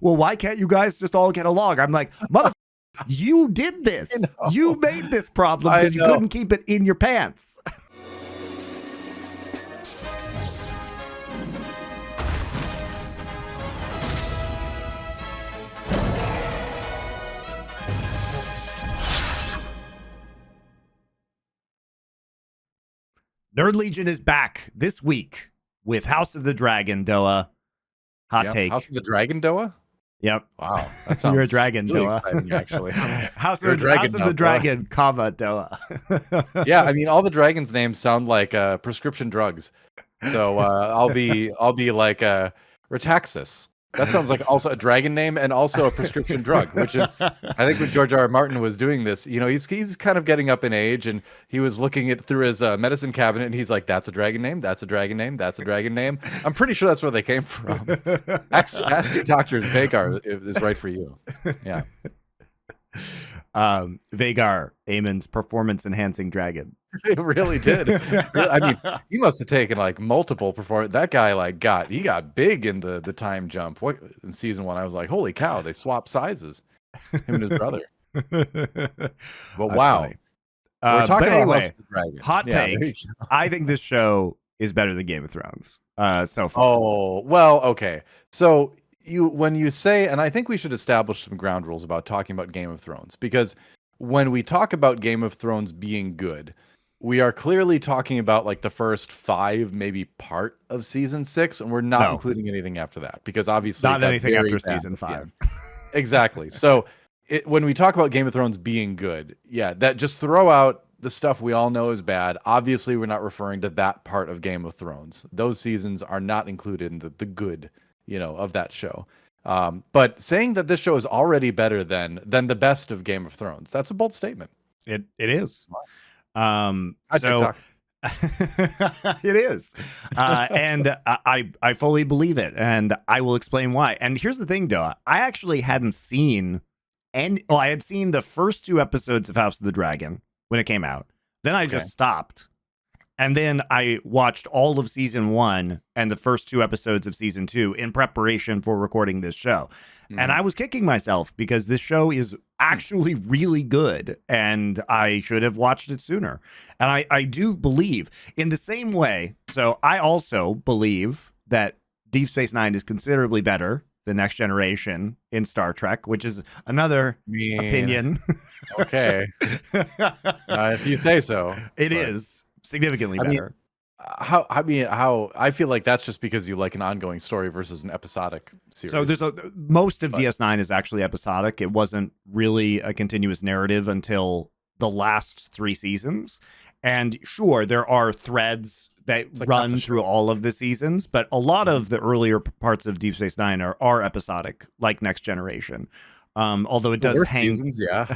well, why can't you guys just all get along? I'm like, mother, you did this. You made this problem because you couldn't keep it in your pants. Nerd Legion is back this week with House of the Dragon, DoA. Hot take. House of the Dragon, DoA? Yep. Wow. That sounds You're a dragon, really DoA. exciting, actually. House of the Dragon, comma, DoA. Yeah, I mean, all the dragons' names sound like prescription drugs. So I'll be like Retaxis. That sounds like also a dragon name and also a prescription drug, which is, I think when George R. R. Martin was doing this, you know, he's kind of getting up in age, and he was looking it through his medicine cabinet, and he's like, that's a dragon name, that's a dragon name, that's a dragon name. I'm pretty sure that's where they came from. Ask your doctor if Vagar is right for you. Yeah. Vagar, Aemond's performance-enhancing dragon. It really did. I mean, he must have taken like multiple performance. That guy he got big in the time jump. In season 1, I was like, holy cow, they swapped sizes. Him and his brother. But wow. We're talking about anyway, House of the Dragon. Hot take. I think this show is better than Game of Thrones so far. Oh, well, okay. So when you say, and I think we should establish some ground rules about talking about Game of Thrones, because when we talk about Game of Thrones being good, we are clearly talking about like the first 5, maybe part of season 6, and we're not including anything after that, because obviously not anything after season 5. Exactly. So when we talk about Game of Thrones being good, that just throw out the stuff we all know is bad. Obviously, we're not referring to that part of Game of Thrones. Those seasons are not included in the good, of that show. But saying that this show is already better than the best of Game of Thrones, that's a bold statement. It is. TikTok. It is. And I fully believe it, and I will explain why. And here's the thing, DoA. I actually hadn't seen I had seen the first 2 episodes of House of the Dragon when it came out. Then I just stopped. And then I watched all of season 1 and the first 2 episodes of season 2 in preparation for recording this show. And I was kicking myself because this show is actually really good, and I should have watched it sooner. And I do believe in the same way. So I also believe that Deep Space Nine is considerably better than Next Generation in Star Trek, which is another opinion. Okay. If you say so. It is significantly better. How I feel like that's just because you like an ongoing story versus an episodic series. So most of DS9 is actually episodic. It wasn't really a continuous narrative until the last 3 seasons. And sure, there are threads that run through all of the seasons, but a lot of the earlier parts of Deep Space Nine are episodic, like Next Generation. Although it does hang. Seasons, yeah.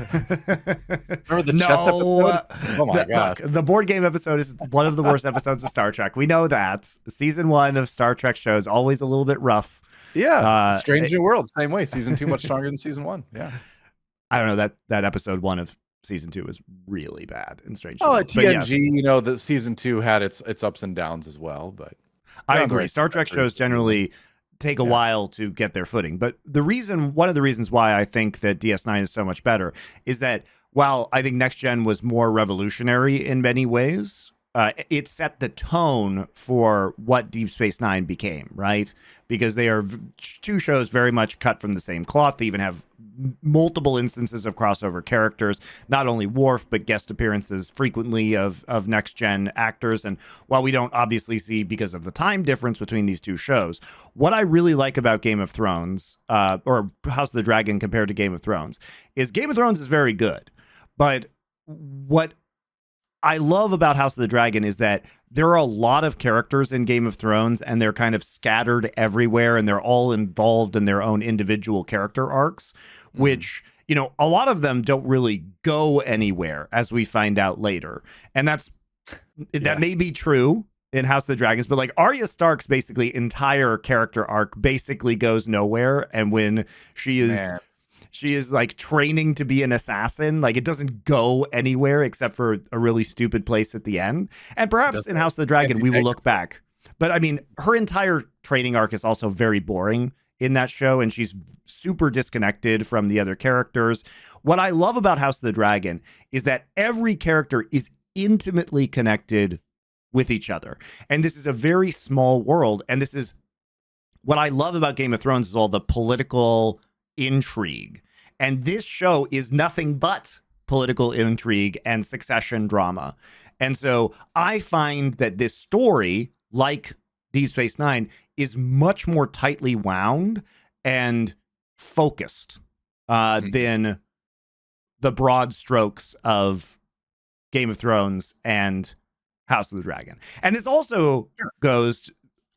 Remember the chess episode? Oh my gosh. The board game episode is one of the worst episodes of Star Trek. We know that. Season 1 of Star Trek shows always a little bit rough. Yeah. Strange New Worlds, same way. Season 2 much stronger than season 1. Yeah. I don't know, that episode 1 of season 2 is really bad in Strange. At TNG, the season 2 had its ups and downs as well, but I agree. Star Trek shows generally take a while to get their footing. But one of the reasons why I think that DS9 is so much better is that while I think Next Gen was more revolutionary in many ways, it set the tone for what Deep Space Nine became, right? Because they are 2 shows very much cut from the same cloth. They even have multiple instances of crossover characters, not only Worf, but guest appearances frequently of Next Gen actors. And while we don't obviously see, because of the time difference between these 2 shows, what I really like about Game of Thrones, or House of the Dragon compared to Game of Thrones, is Game of Thrones is very good. But what I love about House of the Dragon is that there are a lot of characters in Game of Thrones, and they're kind of scattered everywhere, and they're all involved in their own individual character arcs, which, a lot of them don't really go anywhere, as we find out later. And that may be true in House of the Dragons, but like Arya Stark's basically entire character arc basically goes nowhere. And when she is like training to be an assassin, like it doesn't go anywhere except for a really stupid place at the end. And perhaps in House of the Dragon, we will look back. But I mean, her entire training arc is also very boring in that show, and she's super disconnected from the other characters. What I love about House of the Dragon is that every character is intimately connected with each other. And this is a very small world. And this is what I love about Game of Thrones is all the political intrigue. And this show is nothing but political intrigue and succession drama. And so I find that this story, like Deep Space Nine, is much more tightly wound and focused than the broad strokes of Game of Thrones and House of the Dragon. And this also goes,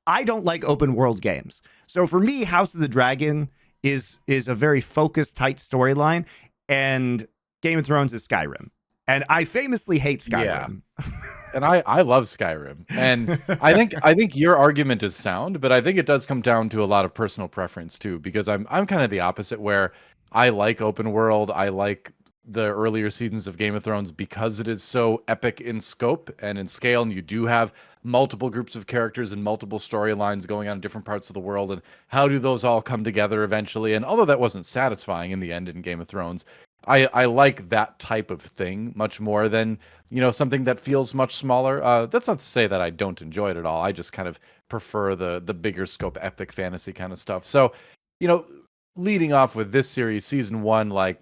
I don't like open world games. So for me, House of the Dragon is a very focused, tight storyline, and Game of Thrones is Skyrim. And I famously hate Skyrim. Yeah. And I love Skyrim. And I think your argument is sound, but I think it does come down to a lot of personal preference too, because I'm kind of the opposite, where I like open world. I like the earlier seasons of Game of Thrones because it is so epic in scope and in scale, and you do have multiple groups of characters and multiple storylines going on in different parts of the world, and how do those all come together eventually? And although that wasn't satisfying in the end in Game of Thrones, I like that type of thing much more than, you know, something that feels much smaller. That's not to say that I don't enjoy it at all. I just kind of prefer the bigger scope, epic fantasy kind of stuff. So, you know, leading off with this series, season 1, like,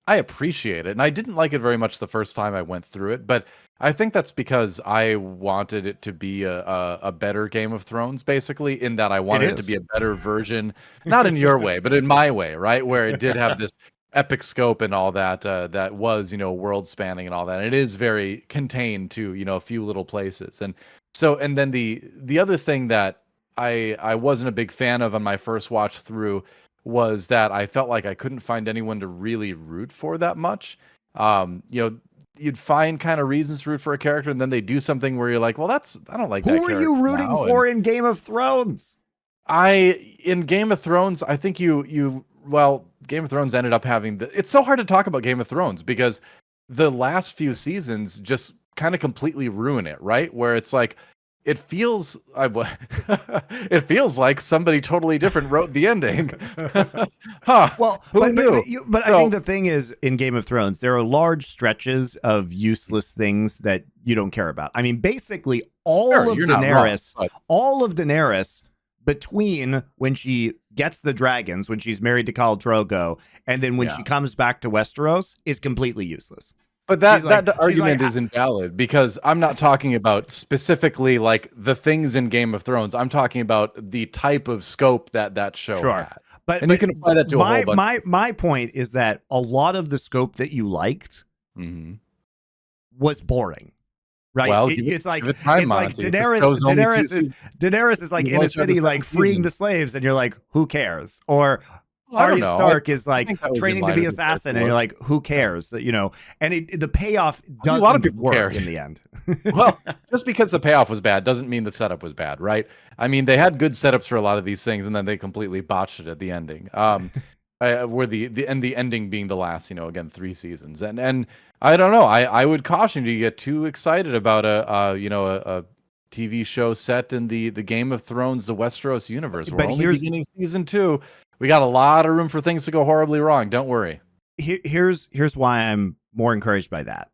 I appreciate it. And I didn't like it very much the first time I went through it, but I think that's because I wanted it to be a better Game of Thrones, basically, in that I wanted it to be a better version, not in your way, but in my way, right? Where it did have this epic scope and all that, that was, you know, world spanning and all that. And it is very contained to, you know, a few little places. And so, and then the other thing that I wasn't a big fan of on my first watch through was that I felt like I couldn't find anyone to really root for that much. You know, you'd find kind of reasons to root for a character, and then they do something where you're like, well, I don't like that character. Who are you rooting for in Game of Thrones? In Game of Thrones, I think well, Game of Thrones ended up having it's so hard to talk about Game of Thrones because the last few seasons just kind of completely ruin it, right? Where it's like, it feels it feels like somebody totally different wrote the ending. Huh. Well, but I think the thing is, in Game of Thrones, there are large stretches of useless things that you don't care about. I mean, basically all of Daenerys, between when she gets the dragons, when she's married to Khal Drogo, and then when she comes back to Westeros, is completely useless. But that argument is invalid, because I'm not talking about specifically like the things in Game of Thrones. I'm talking about the type of scope that show had. But you can apply that to a whole bunch. My point is that a lot of the scope that you liked was boring. Right. Well, it's like Daenerys is like in a city, like freeing the slaves, and you're like, who cares? Or Arya Stark is like training to be assassin, and you're like, who cares? You know, and the payoff doesn't work in the end. Well, just because the payoff was bad doesn't mean the setup was bad, right? I mean, they had good setups for a lot of these things, and then they completely botched it at the ending. Where the ending being the last, you know, again, 3 seasons, and I don't know. I would caution you to get too excited about a TV show set in the Game of Thrones, the Westeros universe. We're only beginning season 2. We got a lot of room for things to go horribly wrong. Don't worry. Here's why I'm more encouraged by that.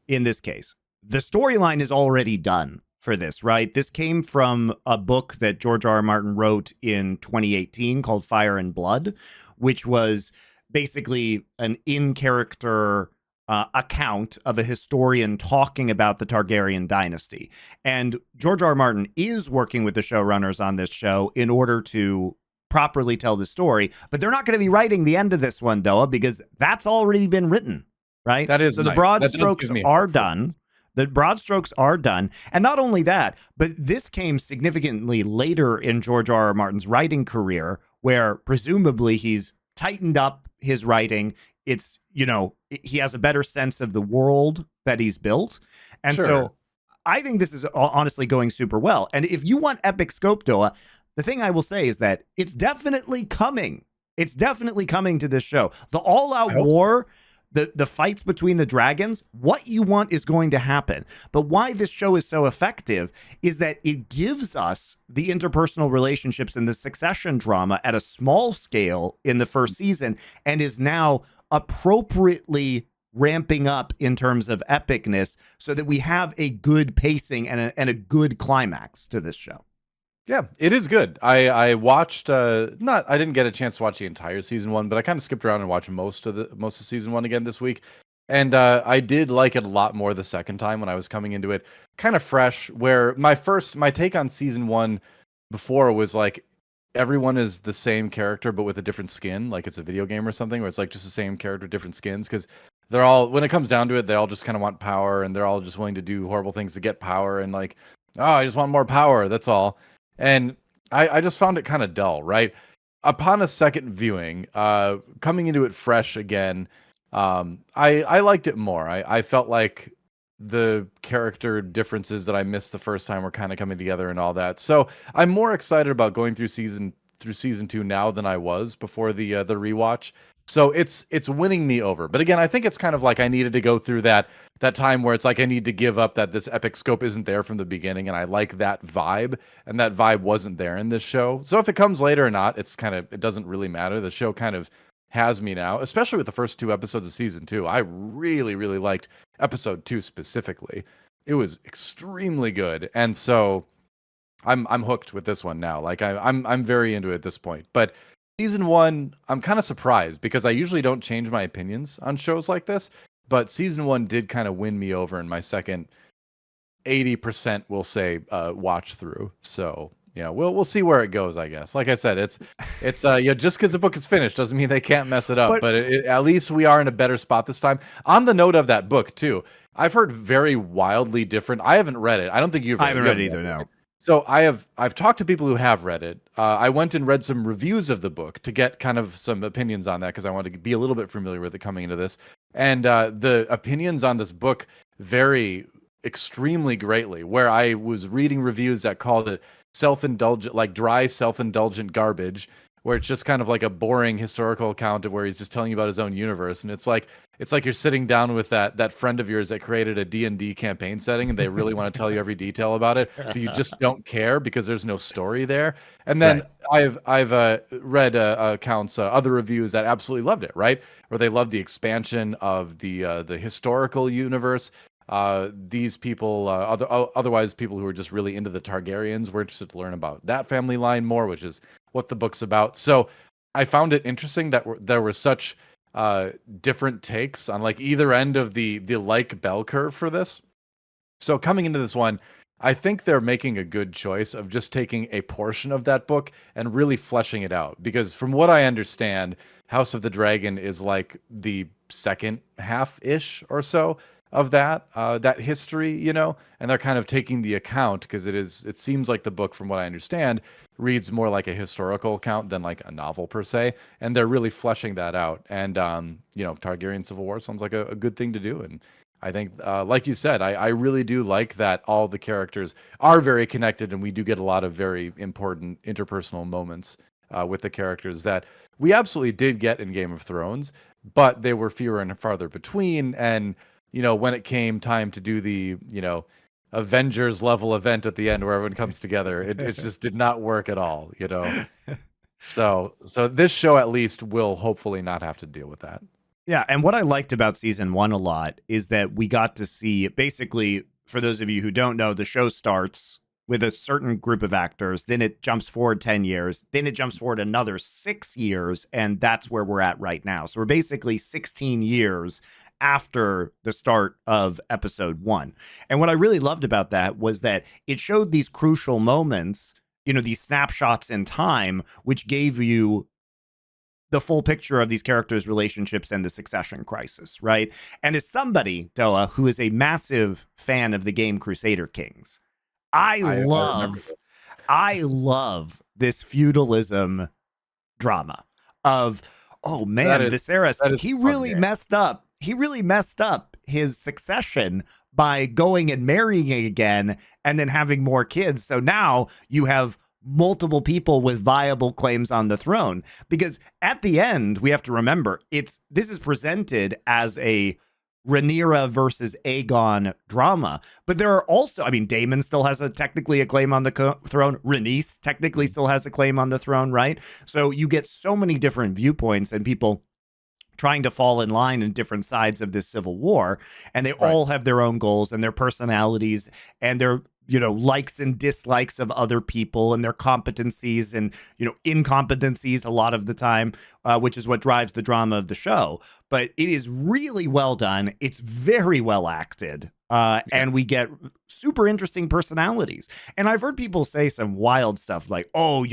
In this case, the storyline is already done for this, right? This came from a book that George R. R. Martin wrote in 2018 called Fire and Blood, which was basically an in-character account of a historian talking about the Targaryen dynasty. And George R. R. Martin is working with the showrunners on this show in order to properly tell the story, but they're not going to be writing the end of this one, DoA, because that's already been written, right? That is so. Nice. The broad strokes are done. The broad strokes are done. And not only that, but this came significantly later in George R. R. Martin's writing career, where presumably he's tightened up his writing. It's, you know, he has a better sense of the world that he's built. And so I think this is honestly going super well. And if you want epic scope, DoA, the thing I will say is that it's definitely coming. It's definitely coming to this show. The all-out war the fights between the dragons, what you want is going to happen. But why this show is so effective is that it gives us the interpersonal relationships and the succession drama at a small scale in the first season, and is now appropriately ramping up in terms of epicness so that we have a good pacing and a good climax to this show. Yeah, it is good. I watched I didn't get a chance to watch the entire season 1, but I kind of skipped around and watched most of season 1 again this week. And I did like it a lot more the second time when I was coming into it kind of fresh, where my take on season 1 before was like everyone is the same character but with a different skin, like it's a video game or something, where it's like just the same character, different skins, because they're all, when it comes down to it, they all just kind of want power, and they're all just willing to do horrible things to get power, and like, oh, I just want more power, that's all. And I just found it kind of dull, right? Upon a second viewing, coming into it fresh again, I liked it more. I felt like the character differences that I missed the first time were kind of coming together and all that. So I'm more excited about going through season 2 now than I was before the rewatch. So it's winning me over. But again, I think it's kind of like I needed to go through that time where it's like I need to give up that this epic scope isn't there from the beginning, and I like that vibe, and that vibe wasn't there in this show. So if it comes later or not, it doesn't really matter. The show kind of has me now, especially with the first 2 episodes of season 2. I really, really liked episode 2 specifically. It was extremely good, and so I'm hooked with this one now. Like I'm very into it at this point. But season 1, I'm kind of surprised because I usually don't change my opinions on shows like this, but season 1 did kind of win me over in my second 80%, we'll say, watch through. So yeah, we'll see where it goes, I guess. Like I said, it's yeah, just because the book is finished doesn't mean they can't mess it up. But at least we are in a better spot this time. On the note of that book too, I've heard very wildly different. I haven't read it. I don't think you've read it. I haven't read it either, no. So I've talked to people who have read it. I went and read some reviews of the book to get kind of some opinions on that because I wanted to be a little bit familiar with it coming into this. And the opinions on this book vary extremely greatly. Where I was reading reviews that called it self-indulgent, like dry, self-indulgent garbage, where it's just kind of like a boring historical account of where he's just telling you about his own universe. And it's like you're sitting down with that friend of yours that created a D&D campaign setting, and they really want to tell you every detail about it, but you just don't care because there's no story there. And then right. I've read accounts, other reviews that absolutely loved it, right? Where they loved the expansion of the historical universe. These people, otherwise people who are just really into the Targaryens, were interested to learn about that family line more, which is what the book's about. So I found it interesting that there were such different takes on like either end of the like bell curve for this. So coming into this one, I think they're making a good choice of just taking a portion of that book and really fleshing it out. Because from what I understand, House of the Dragon is like the second half-ish or so of that history, you know, and they're kind of taking the account because it seems like the book, from what I understand, reads more like a historical account than like a novel per se, and they're really fleshing that out. And you know, Targaryen Civil War sounds like a good thing to do. And I think, like you said, I really do like that all the characters are very connected, and we do get a lot of very important interpersonal moments with the characters that we absolutely did get in Game of Thrones, but they were fewer and farther between. And you know, when it came time to do the, you know, Avengers level event at the end where everyone comes together, it just did not work at all, you know. So this show at least will hopefully not have to deal with that. Yeah, and what I liked about season 1 a lot is that we got to see, basically, for those of you who don't know, the show starts with a certain group of actors, then it jumps forward 10 years, then it jumps forward another 6 years, and that's where we're at right now. So we're basically 16 years after the start of episode 1. And what I really loved about that was that it showed these crucial moments, you know, these snapshots in time, which gave you the full picture of these characters' relationships and the succession crisis, right? And as somebody, DoA, who is a massive fan of the game Crusader Kings, I love this feudalism drama of, oh man, Viserys, he really messed up. He really messed up his succession by going and marrying again and then having more kids. So now you have multiple people with viable claims on the throne. Because at the end, we have to remember, this is presented as a Rhaenyra versus Aegon drama. But there are also, I mean, Daemon still has technically a claim on the throne. Rhaenys technically still has a claim on the throne, right? So you get so many different viewpoints and people trying to fall in line in different sides of this civil war, and they all have their own goals and their personalities and their likes and dislikes of other people and their competencies and incompetencies a lot of the time, which is what drives the drama of the show. But it is really well done. It's very well acted. And we get super interesting personalities. And I've heard people say some wild stuff like, oh,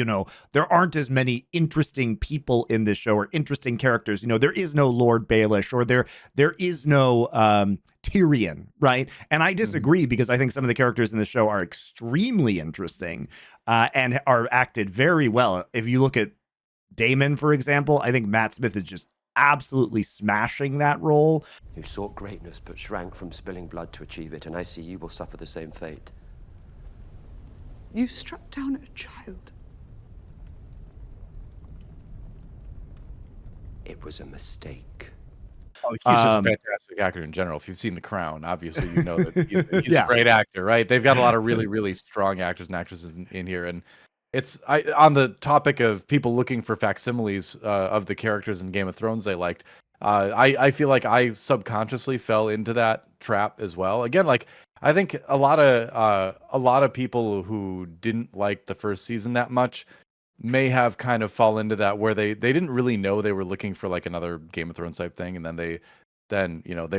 there aren't as many interesting people in this show or interesting characters. There is no Lord Baelish or there is no Tyrion, right? And I disagree because I think some of the characters in the show are extremely interesting and are acted very well. If you look at Daemon, for example, I think Matt Smith is just absolutely smashing that role. You sought greatness but shrank from spilling blood to achieve it, and I see you will suffer the same fate. You struck down a child. It was a mistake. Oh, he's just a fantastic actor in general. If you've seen The Crown, obviously you know that he's a great actor, right? They've got a lot of really, really strong actors and actresses in here, and on the topic of people looking for facsimiles of the characters in Game of Thrones they liked. I feel like I subconsciously fell into that trap as well. Again, like I think a lot of people who didn't like the first season that much may have kind of fall into that where they didn't really know they were looking for like another Game of Thrones type thing, and then they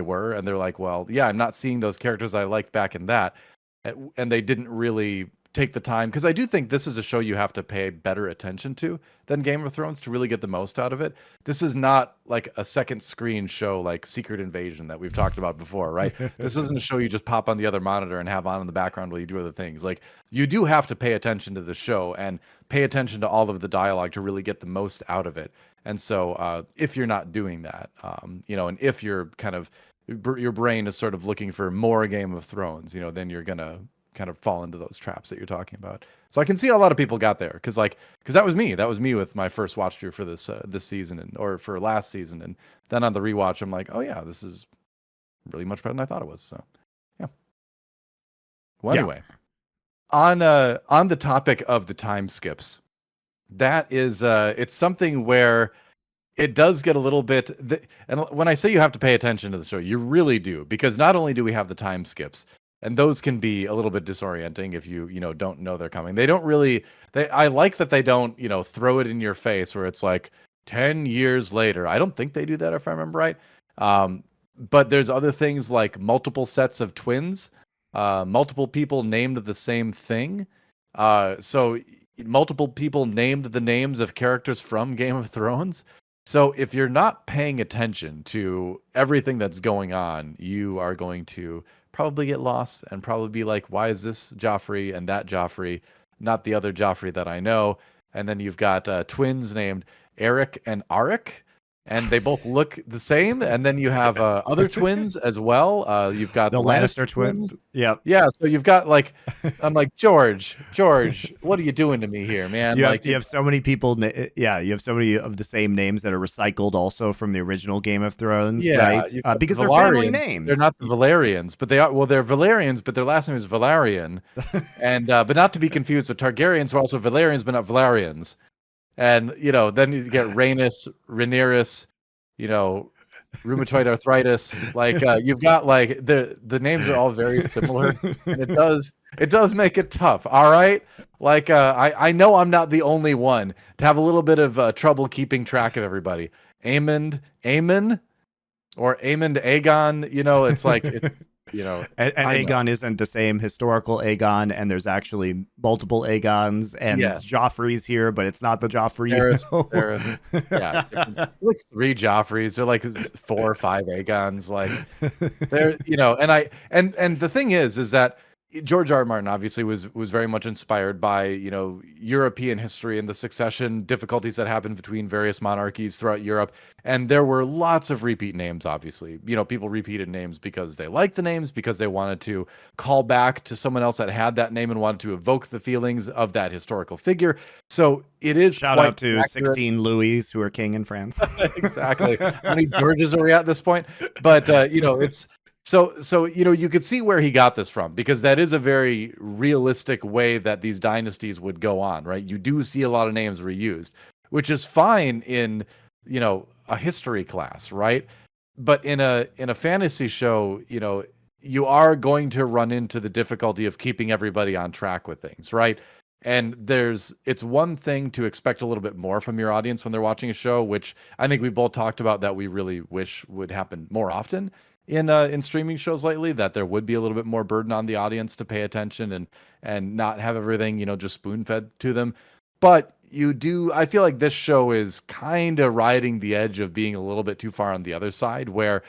were, and they're like, well, yeah, I'm not seeing those characters I liked back in that, and they didn't really take the time, because I do think this is a show you have to pay better attention to than Game of Thrones to really get the most out of it. This is not like a second screen show like Secret Invasion that we've talked about before, right? This isn't a show you just pop on the other monitor and have on in the background while you do other things. Like, you do have to pay attention to the show and pay attention to all of the dialogue to really get the most out of it. And so if you're not doing that, and if you're kind of, your brain is sort of looking for more Game of Thrones, then you're gonna kind of fall into those traps that you're talking about. So I can see a lot of people got there because that was me with my first watch through for this season or for last season, and then on the rewatch I'm like, oh yeah, this is really much better than I thought it was. So yeah. Well, anyway, on the topic of the time skips, that is it's something where it does get a little bit, and when I say you have to pay attention to the show, you really do, because not only do we have the time skips, and those can be a little bit disorienting if you don't know they're coming. They don't really. I like that they don't throw it in your face where it's like 10 years later. I don't think they do that if I remember right. But there's other things like multiple sets of twins, multiple people named the same thing. So multiple people named the names of characters from Game of Thrones. So if you're not paying attention to everything that's going on, you are going to probably get lost and probably be like, why is this Joffrey and that Joffrey, not the other Joffrey that I know? And then you've got twins named Eric and Arik, and they both look the same. And then you have other twins as well. You've got the Lannister twins. Yeah. So you've got I'm like, George, what are you doing to me here, man? You have so many people. You have so many of the same names that are recycled also from the original Game of Thrones, right? Because they're family names. They're not the Valerians, but they are. Well, they're Valerians, but their last name is Valerian, and but not to be confused with Targaryens, who are also Valerians, but not Valerians. And then you get Rhaenyra, rheumatoid arthritis. You've got the names are all very similar, and it does make it tough. All right, I know I'm not the only one to have a little bit of trouble keeping track of everybody. Aemond, or Aemond Aegon. It's like it's. And Aegon isn't the same historical Aegon, and there's actually multiple Aegons, and Joffrey's here, but it's not the Joffrey. Like 3 Joffreys, or like 4 or 5 Aegons, they're and the thing is that George R. R. Martin obviously was very much inspired by, European history and the succession difficulties that happened between various monarchies throughout Europe. And there were lots of repeat names, obviously. People repeated names because they liked the names, because they wanted to call back to someone else that had that name and wanted to evoke the feelings of that historical figure. So it is Shout quite out to accurate. 16 Louis who are king in France. Exactly. How many Georges are we at this point? But it's so you could see where he got this from, because that is a very realistic way that these dynasties would go on, right? You do see a lot of names reused, which is fine in a history class, right? But in a fantasy show, you are going to run into the difficulty of keeping everybody on track with things, right? And it's one thing to expect a little bit more from your audience when they're watching a show, which I think we both talked about that we really wish would happen more often in streaming shows lately, that there would be a little bit more burden on the audience to pay attention and not have everything, just spoon-fed to them. But I feel like this show is kind of riding the edge of being a little bit too far on the other side, where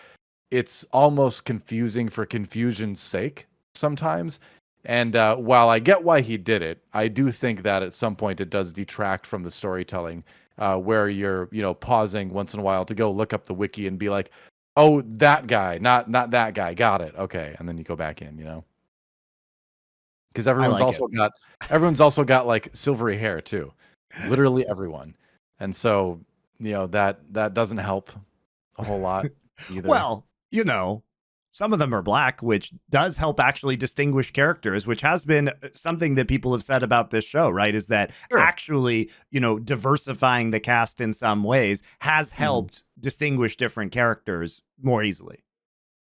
it's almost confusing for confusion's sake sometimes. And while I get why he did it, I do think that at some point it does detract from the storytelling, where you're, pausing once in a while to go look up the wiki and be like, oh, that guy, not that guy. Got it. Okay. And then you go back in, because everyone's also got like silvery hair too, literally everyone. And so, that doesn't help a whole lot either. Well, some of them are black, which does help actually distinguish characters, which has been something that people have said about this show, right? Is that actually, diversifying the cast in some ways has helped distinguish different characters more easily.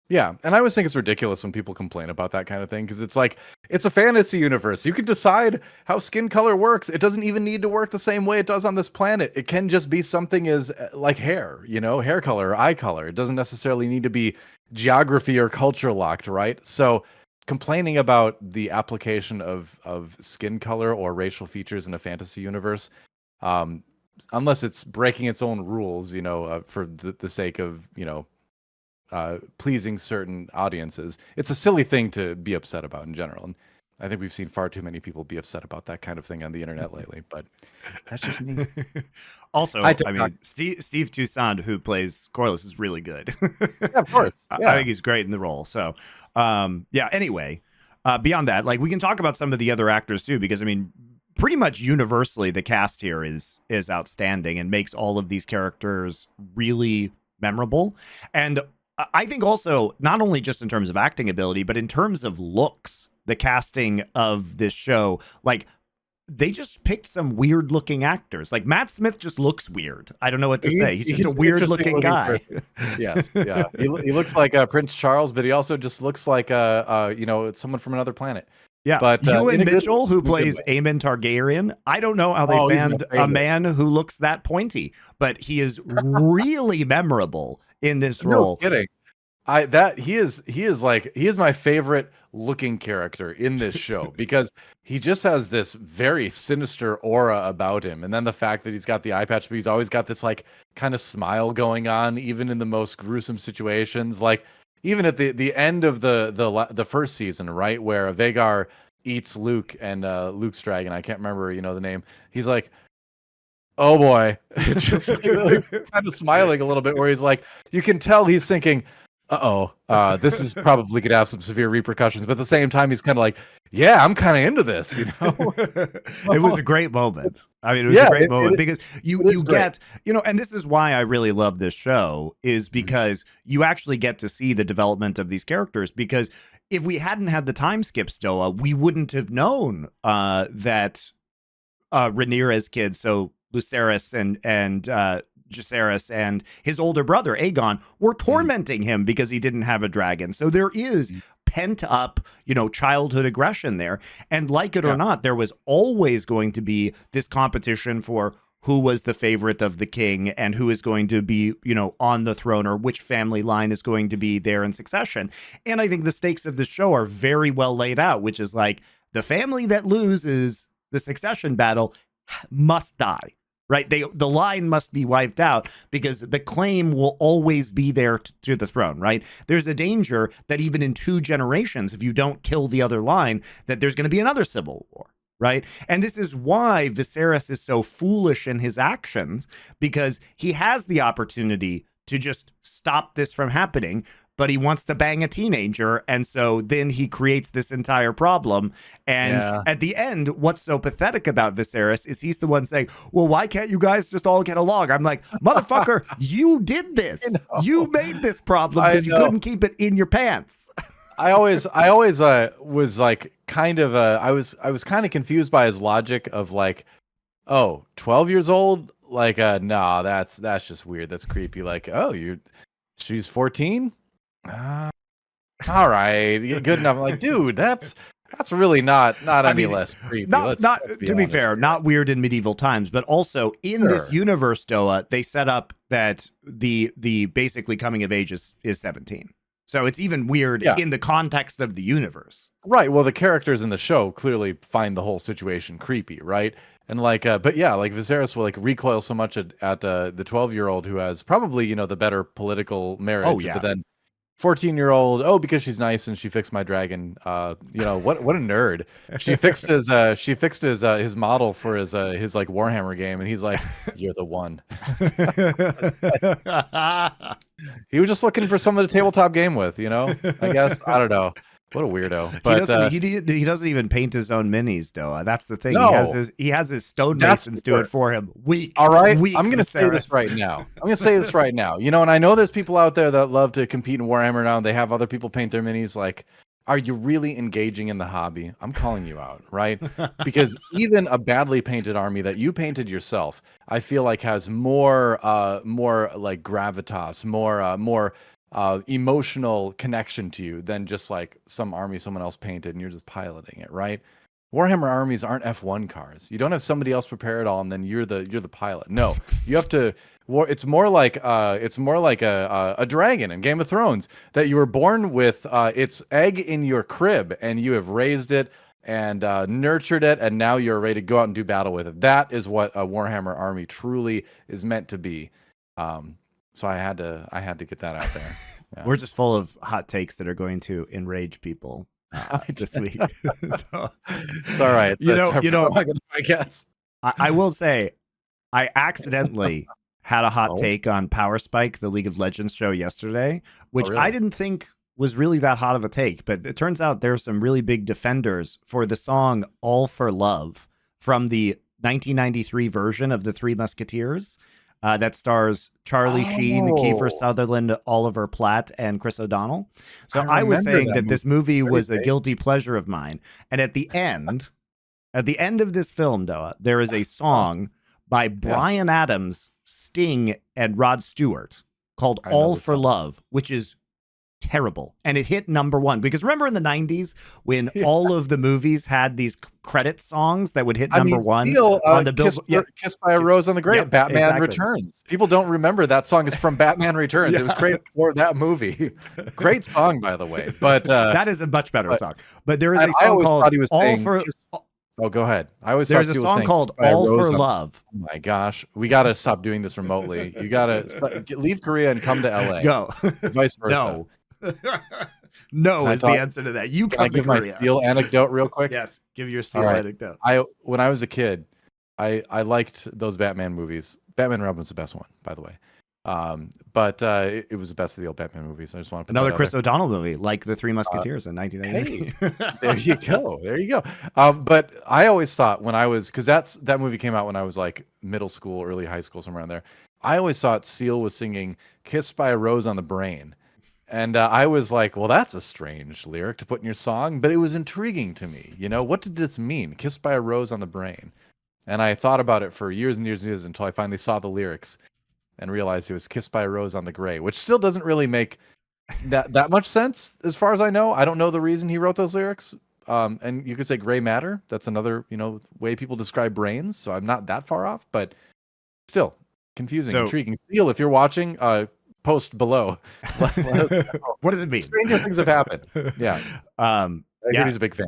Yeah, and I always think it's ridiculous when people complain about that kind of thing, because it's like, it's a fantasy universe. You can decide how skin color works. It doesn't even need to work the same way it does on this planet. It can just be something as like hair, hair color or eye color. It doesn't necessarily need to be geography or culture locked, right? So complaining about the application of skin color or racial features in a fantasy universe, unless it's breaking its own rules, for the sake of, pleasing certain audiences, it's a silly thing to be upset about in general. And I think we've seen far too many people be upset about that kind of thing on the internet lately, but that's just me. Also, Steve Toussaint, who plays Corlys, is really good. Yeah, of course. Yeah. I think he's great in the role. So, anyway, beyond that, like, we can talk about some of the other actors too, because pretty much universally the cast here is outstanding and makes all of these characters really memorable. And I think also, not only just in terms of acting ability, but in terms of looks, the casting of this show, like, they just picked some weird looking actors. Like, Matt Smith just looks weird. I don't know what to say. He's just a weird looking guy. Yes. Yeah. He looks like Prince Charles, but he also just looks like someone from another planet. Yeah, but Ewan Mitchell, who plays Aemond Targaryen, I don't know how they found a man who looks that pointy, but he is really memorable in this role. No kidding. He is my favorite looking character in this show, because he just has this very sinister aura about him, and then the fact that he's got the eye patch, but he's always got this like kind of smile going on, even in the most gruesome situations, like. Even at the end of the first season, right, where Vhagar eats Luke and Luke's dragon, I can't remember the name. He's like, oh boy, just like kind of smiling a little bit, where he's like, you can tell he's thinking, this is probably gonna have some severe repercussions, but at the same time he's kind of like, yeah, I'm kind of into this, It was a great moment. It was a great moment, because you get, and this is why I really love this show, is because you actually get to see the development of these characters. Because if we hadn't had the time skips, DoA, we wouldn't have known that Rhaenyra's kids, so Lucerys and Jacaerys and his older brother Aegon, were tormenting him because he didn't have a dragon. So there is pent up, childhood aggression there. And like it or not, there was always going to be this competition for who was the favorite of the king and who is going to be, on the throne, or which family line is going to be there in succession. And I think the stakes of the show are very well laid out, which is like, the family that loses the succession battle must die. right? The line must be wiped out because the claim will always be there to the throne, right? There's a danger that even in 2 generations, if you don't kill the other line, that there's going to be another civil war. Right. And this is why Viserys is so foolish in his actions, because he has the opportunity to just stop this from happening, but he wants to bang a teenager. And so then he creates this entire problem. And at the end, what's so pathetic about Viserys is he's the one saying, well, why can't you guys just all get along? I'm like, motherfucker, you did this. You made this problem because you couldn't keep it in your pants. I always was like kind of I was kind of confused by his logic of like, oh, 12 years old, like nah, that's just weird, that's creepy. Like, oh, she's 14, all right, good enough. Like, dude, that's really not any less creepy. Let's to be fair, not weird in medieval times, but also in this universe, DoA, they set up that the basically coming of age is 17. So it's even weird in the context of the universe. Right. Well, the characters in the show clearly find the whole situation creepy, right? And like, but yeah, like Viserys will like recoil so much at the 12-year-old who has probably, the better political marriage. Oh, yeah. But then 14-year-old, because she's nice and she fixed my dragon. What a nerd. She fixed his model for his like Warhammer game, and he's like, you're the one. He was just looking for someone to tabletop game with, I guess. I don't know. What a weirdo. But he doesn't even paint his own minis, though. That's the thing. No. He has his stonemasons do it for him. All right. I'm going to say this right now. And I know there's people out there that love to compete in Warhammer now, and they have other people paint their minis. Like, are you really engaging in the hobby? I'm calling you out, right? Because even a badly painted army that you painted yourself, I feel like has more like gravitas, more emotional connection to you than just like some army someone else painted and you're just piloting it, right? Warhammer armies aren't F1 cars. You don't have somebody else prepare it all and then you're the pilot. No, you have to. It's more like a dragon in Game of Thrones, that you were born with its egg in your crib and you have raised it and nurtured it, and now you're ready to go out and do battle with it. That is what a Warhammer army truly is meant to be. So I had to get that out there. Yeah. We're just full of hot takes that are going to enrage people this week. It's all right. I guess. I will say, I accidentally had a hot take on Power Spike, the League of Legends show yesterday, which really? I didn't think was really that hot of a take, but it turns out there are some really big defenders for the song All for Love from the 1993 version of The Three Musketeers. That stars Charlie Sheen, Kiefer Sutherland, Oliver Platt, and Chris O'Donnell. So I was saying that this movie was a guilty pleasure of mine. And at the end of this film, DoA, there is a song by Bryan Adams, Sting, and Rod Stewart called All for Love, which is terrible. And it hit #1 because remember in the 90s when all of the movies had these credit songs that would hit #1 Seal, on the Billboard. Kissed by a Rose on the Grave. Yep, Batman Returns. People don't remember that song is from Batman Returns. It was created for that movie. Great song, by the way. But that is a much better song. But there is a song called All for. Oh, go ahead. I always There's a song called All for Love. Oh my gosh, we gotta stop doing this remotely. You gotta leave Korea and come to LA. Go. Vice versa. No. No is the answer to that. You Can I give my Seal anecdote real quick? Yes, give your Seal anecdote. When I was a kid, I liked those Batman movies. Batman and Robin's the best one, by the way. But it was the best of the old Batman movies. I just want to put another Chris O'Donnell movie, like The Three Musketeers in 1990. Hey, there you go. But I always thought because that movie came out when I was like middle school, early high school, somewhere around there. I always thought Seal was singing "Kissed by a Rose on the Brain." And I was like, well, that's a strange lyric to put in your song, but it was intriguing to me. What did this mean? Kissed by a rose on the brain. And I thought about it for years and years and years until I finally saw the lyrics and realized it was kissed by a rose on the gray, which still doesn't really make that much sense as far as I know. I don't know the reason he wrote those lyrics. And you could say gray matter. That's another, way people describe brains. So I'm not that far off, but still confusing, intriguing. Seal, if you're watching, post below. What does it mean? Stranger things have happened. Yeah. He's a big fan.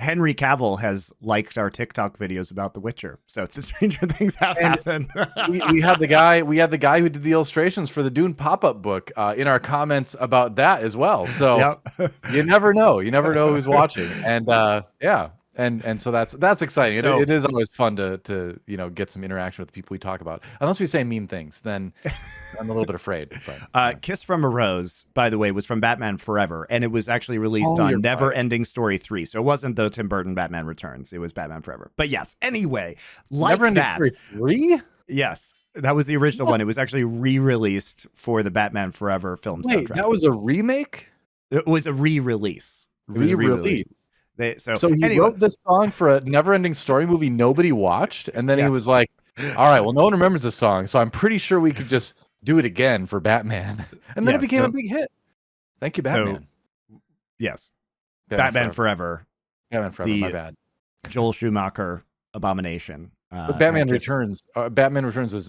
Henry Cavill has liked our TikTok videos about The Witcher, so the stranger things have happened. we had the guy who did the illustrations for the Dune pop-up book in our comments about that as well. So you never know who's watching, and and so that's exciting. So, it is always fun to get some interaction with the people we talk about. Unless we say mean things, then I'm a little bit afraid. But, Kiss from a Rose, by the way, was from Batman Forever, and it was actually released on Never Ending Story 3. So it wasn't the Tim Burton Batman Returns. It was Batman Forever. But yes, anyway, like Never Ending that. Story 3? Yes, that was the original one. It was actually re-released for the Batman Forever film soundtrack. Wait, that was a remake? It was a re-release. Re-release. So he anyway. wrote this song for a Never-Ending Story movie nobody watched, and then he was like, all right, well, no one remembers this song, so I'm pretty sure we could just do it again for Batman. And then it became a big hit. Thank you, Batman. Yes. Batman Forever. Batman Forever, my bad. Joel Schumacher abomination. But Batman Returns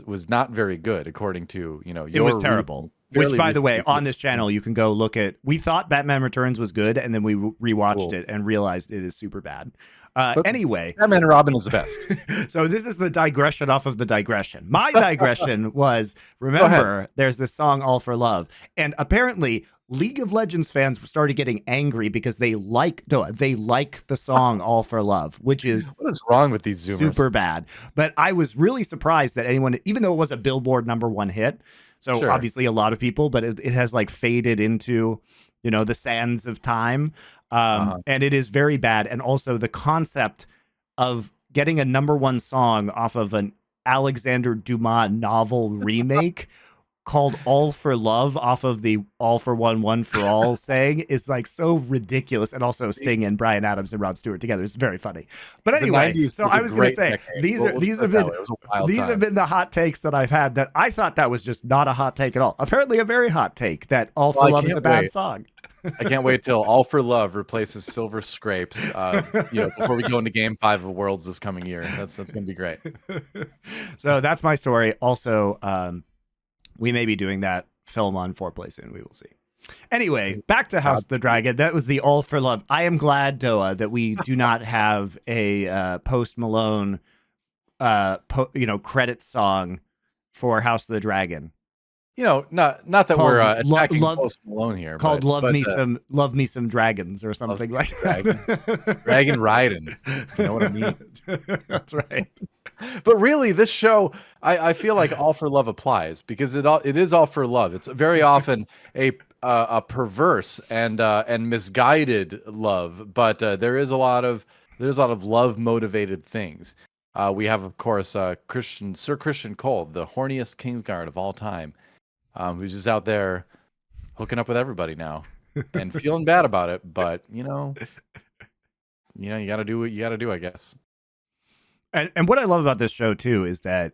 was not very good, according to, it was terrible. Which, by the way, on this channel, you can go look at. We thought Batman Returns was good, and then we rewatched it and realized it is super bad. Anyway, Batman and Robin is the best. So this is the digression off of the digression. My digression was, remember, there's this song "All for Love," and apparently League of Legends fans started getting angry because they like the song "All for Love," which is what is wrong with these Zoomers? Super bad. But I was really surprised that anyone, even though it was a Billboard #1 hit. So obviously a lot of people, but it has like faded into, the sands of time. And it is very bad. And also the concept of getting a #1 song off of an Alexander Dumas novel remake called All for Love off of the All for One, One for All saying is like so ridiculous. And also Sting and Bryan Adams and Rod Stewart together is very funny. But anyway, so I was going to say, these have been the hot takes that I've had that I thought that was just not a hot take at all. Apparently a very hot take that All for Love is a bad song. I can't wait till All for Love replaces Silver Scrapes, before we go into Game 5 of Worlds this coming year. That's going to be great. So that's my story. Also, we may be doing that film on Foreplay soon. We will see. Anyway, back to House of the Dragon. That was the All for Love. I am glad, DoA, that we do not have a Post Malone, credit song for House of the Dragon. Not that called we're attacking Post Malone here. Called Love Me Some Dragons or something like that. Dragon riding. You know what I mean? That's right. But really, this show, I feel like All for Love applies because it is all for love. It's very often a perverse and misguided love, but there's a lot of love motivated things. We have, of course, Sir Criston Cole, the horniest Kingsguard of all time, who's just out there hooking up with everybody now and feeling bad about it. But you got to do what you got to do, I guess. And what I love about this show, too, is that,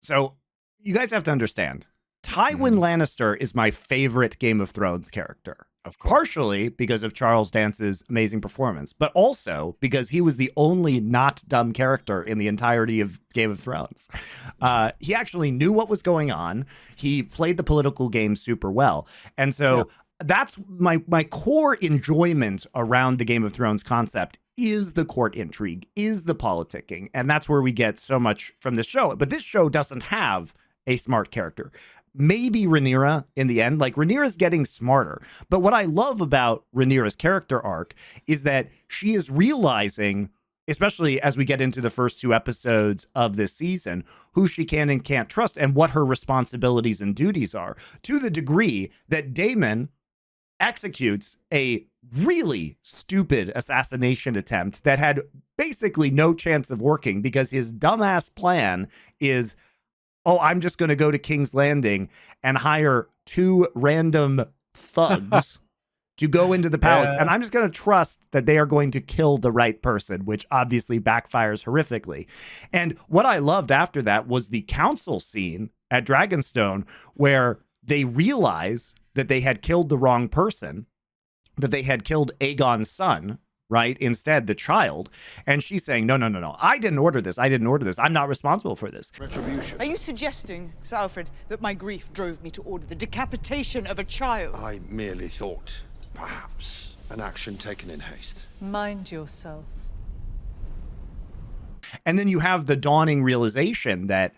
so you guys have to understand, Tywin Lannister is my favorite Game of Thrones character. Of course. Partially because of Charles Dance's amazing performance, but also because he was the only not dumb character in the entirety of Game of Thrones. He actually knew what was going on. He played the political game super well. And so that's my core enjoyment around the Game of Thrones concept is the court intrigue, is the politicking. And that's where we get so much from this show. But this show doesn't have a smart character. Maybe Rhaenyra in the end, like Rhaenyra's getting smarter. But what I love about Rhaenyra's character arc is that she is realizing, especially as we get into the first 2 episodes of this season, who she can and can't trust and what her responsibilities and duties are, to the degree that Daemon executes a really stupid assassination attempt that had basically no chance of working because his dumbass plan is, I'm just going to go to King's Landing and hire 2 random thugs to go into the palace. And I'm just going to trust that they are going to kill the right person, which obviously backfires horrifically. And what I loved after that was the council scene at Dragonstone where they realize that they had killed the wrong person, that they had killed Aegon's son, right? Instead, the child. And she's saying, no. I didn't order this. I'm not responsible for this. Retribution. Are you suggesting, Sir Alfred, that my grief drove me to order the decapitation of a child? I merely thought, perhaps, An action taken in haste. Mind yourself. And then you have the dawning realization that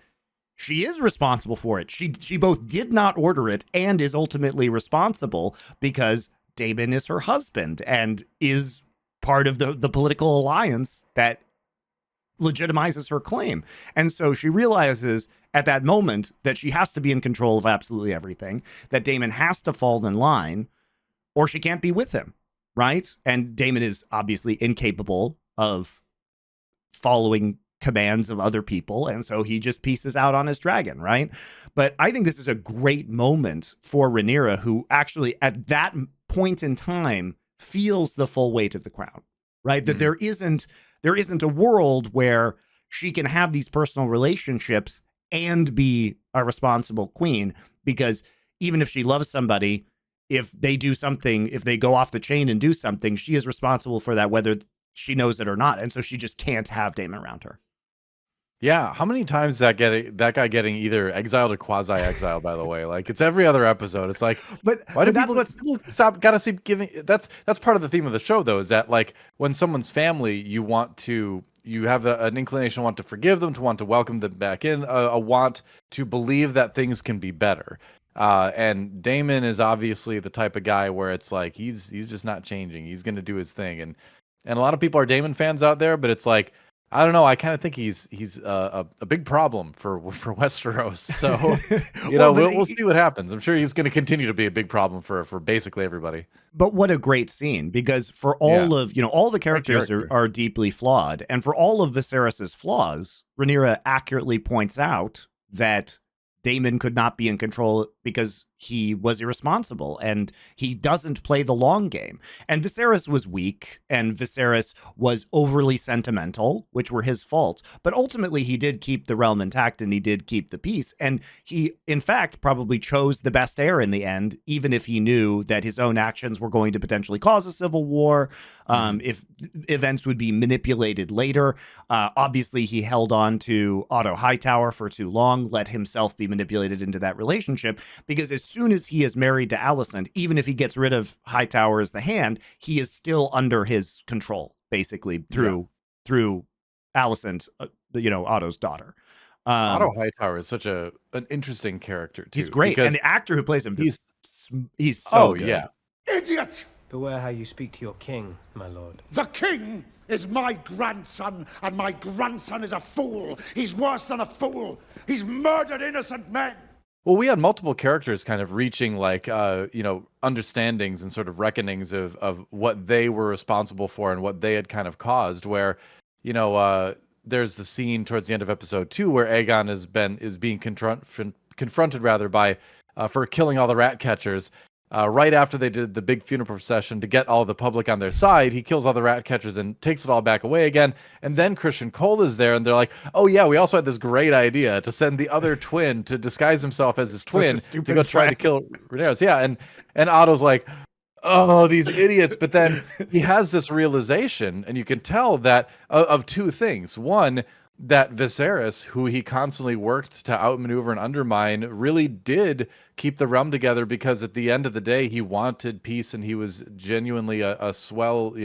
she is responsible for it. She both did not order it and is ultimately responsible because Daemon is her husband and is part of the political alliance that legitimizes her claim. And so she realizes at that moment that she has to be in control of absolutely everything, that Daemon has to fall in line or she can't be with him, right? And Daemon is obviously incapable of following commands of other people, and so he just pieces out on his dragon, right? But I think this is a great moment for Rhaenyra, who actually at that point in time feels the full weight of the crown, right? That there isn't a world where she can have these personal relationships and be a responsible queen, because even if she loves somebody, if they do something, if they go off the chain and do something, she is responsible for that, whether she knows it or not. And so she just can't have Daemon around her. Yeah, how many times that guy getting either exiled or quasi-exiled? By the way, like it's every other episode. It's like, but why do that's people stop? Gotta keep giving. That's part of the theme of the show, though, is that like when someone's family, you have an inclination to want to forgive them, to want to welcome them back in, a want to believe that things can be better. And Daemon is obviously the type of guy where it's like he's just not changing. He's going to do his thing, and a lot of people are Daemon fans out there, but it's like, I don't know. I kind of think he's a big problem for Westeros. So we'll see what happens. I'm sure he's going to continue to be a big problem for basically everybody. But what a great scene, because for all of all the characters are deeply flawed, and for all of Viserys's flaws, Rhaenyra accurately points out that Daemon could not be in control because he was irresponsible and he doesn't play the long game. And Viserys was weak and Viserys was overly sentimental, which were his faults. But ultimately, he did keep the realm intact and he did keep the peace. And he, in fact, probably chose the best heir in the end, even if he knew that his own actions were going to potentially cause a civil war, if events would be manipulated later. Obviously, he held on to Otto Hightower for too long, let himself be manipulated into that relationship, because as soon as he is married to Alicent, even if he gets rid of Hightower as the hand, he is still under his control, basically, through Alicent, Otto's daughter. Otto Hightower is such an interesting character, too. He's great. And the actor who plays him, he's so good. Yeah. Idiot! Beware how you speak to your king, my lord. The king is my grandson, and my grandson is a fool. He's worse than a fool. He's murdered innocent men. Well, we had multiple characters kind of reaching like, understandings and sort of reckonings of what they were responsible for and what they had kind of caused, where, there's the scene towards the end of episode 2 where Aegon is being confronted rather by for killing all the rat catchers. Right after they did the big funeral procession to get all the public on their side, he kills all the rat catchers and takes it all back away again. And then Criston Cole is there, and they're like, "Oh yeah, we also had this great idea to send the other twin to disguise himself as his twin to go try to kill Rhaenyra." Yeah, and Otto's like, "Oh, these idiots!" But then he has this realization, and you can tell that of two things. One, that Viserys, who he constantly worked to outmaneuver and undermine, really did keep the realm together, because at the end of the day, he wanted peace, and he was genuinely a swell,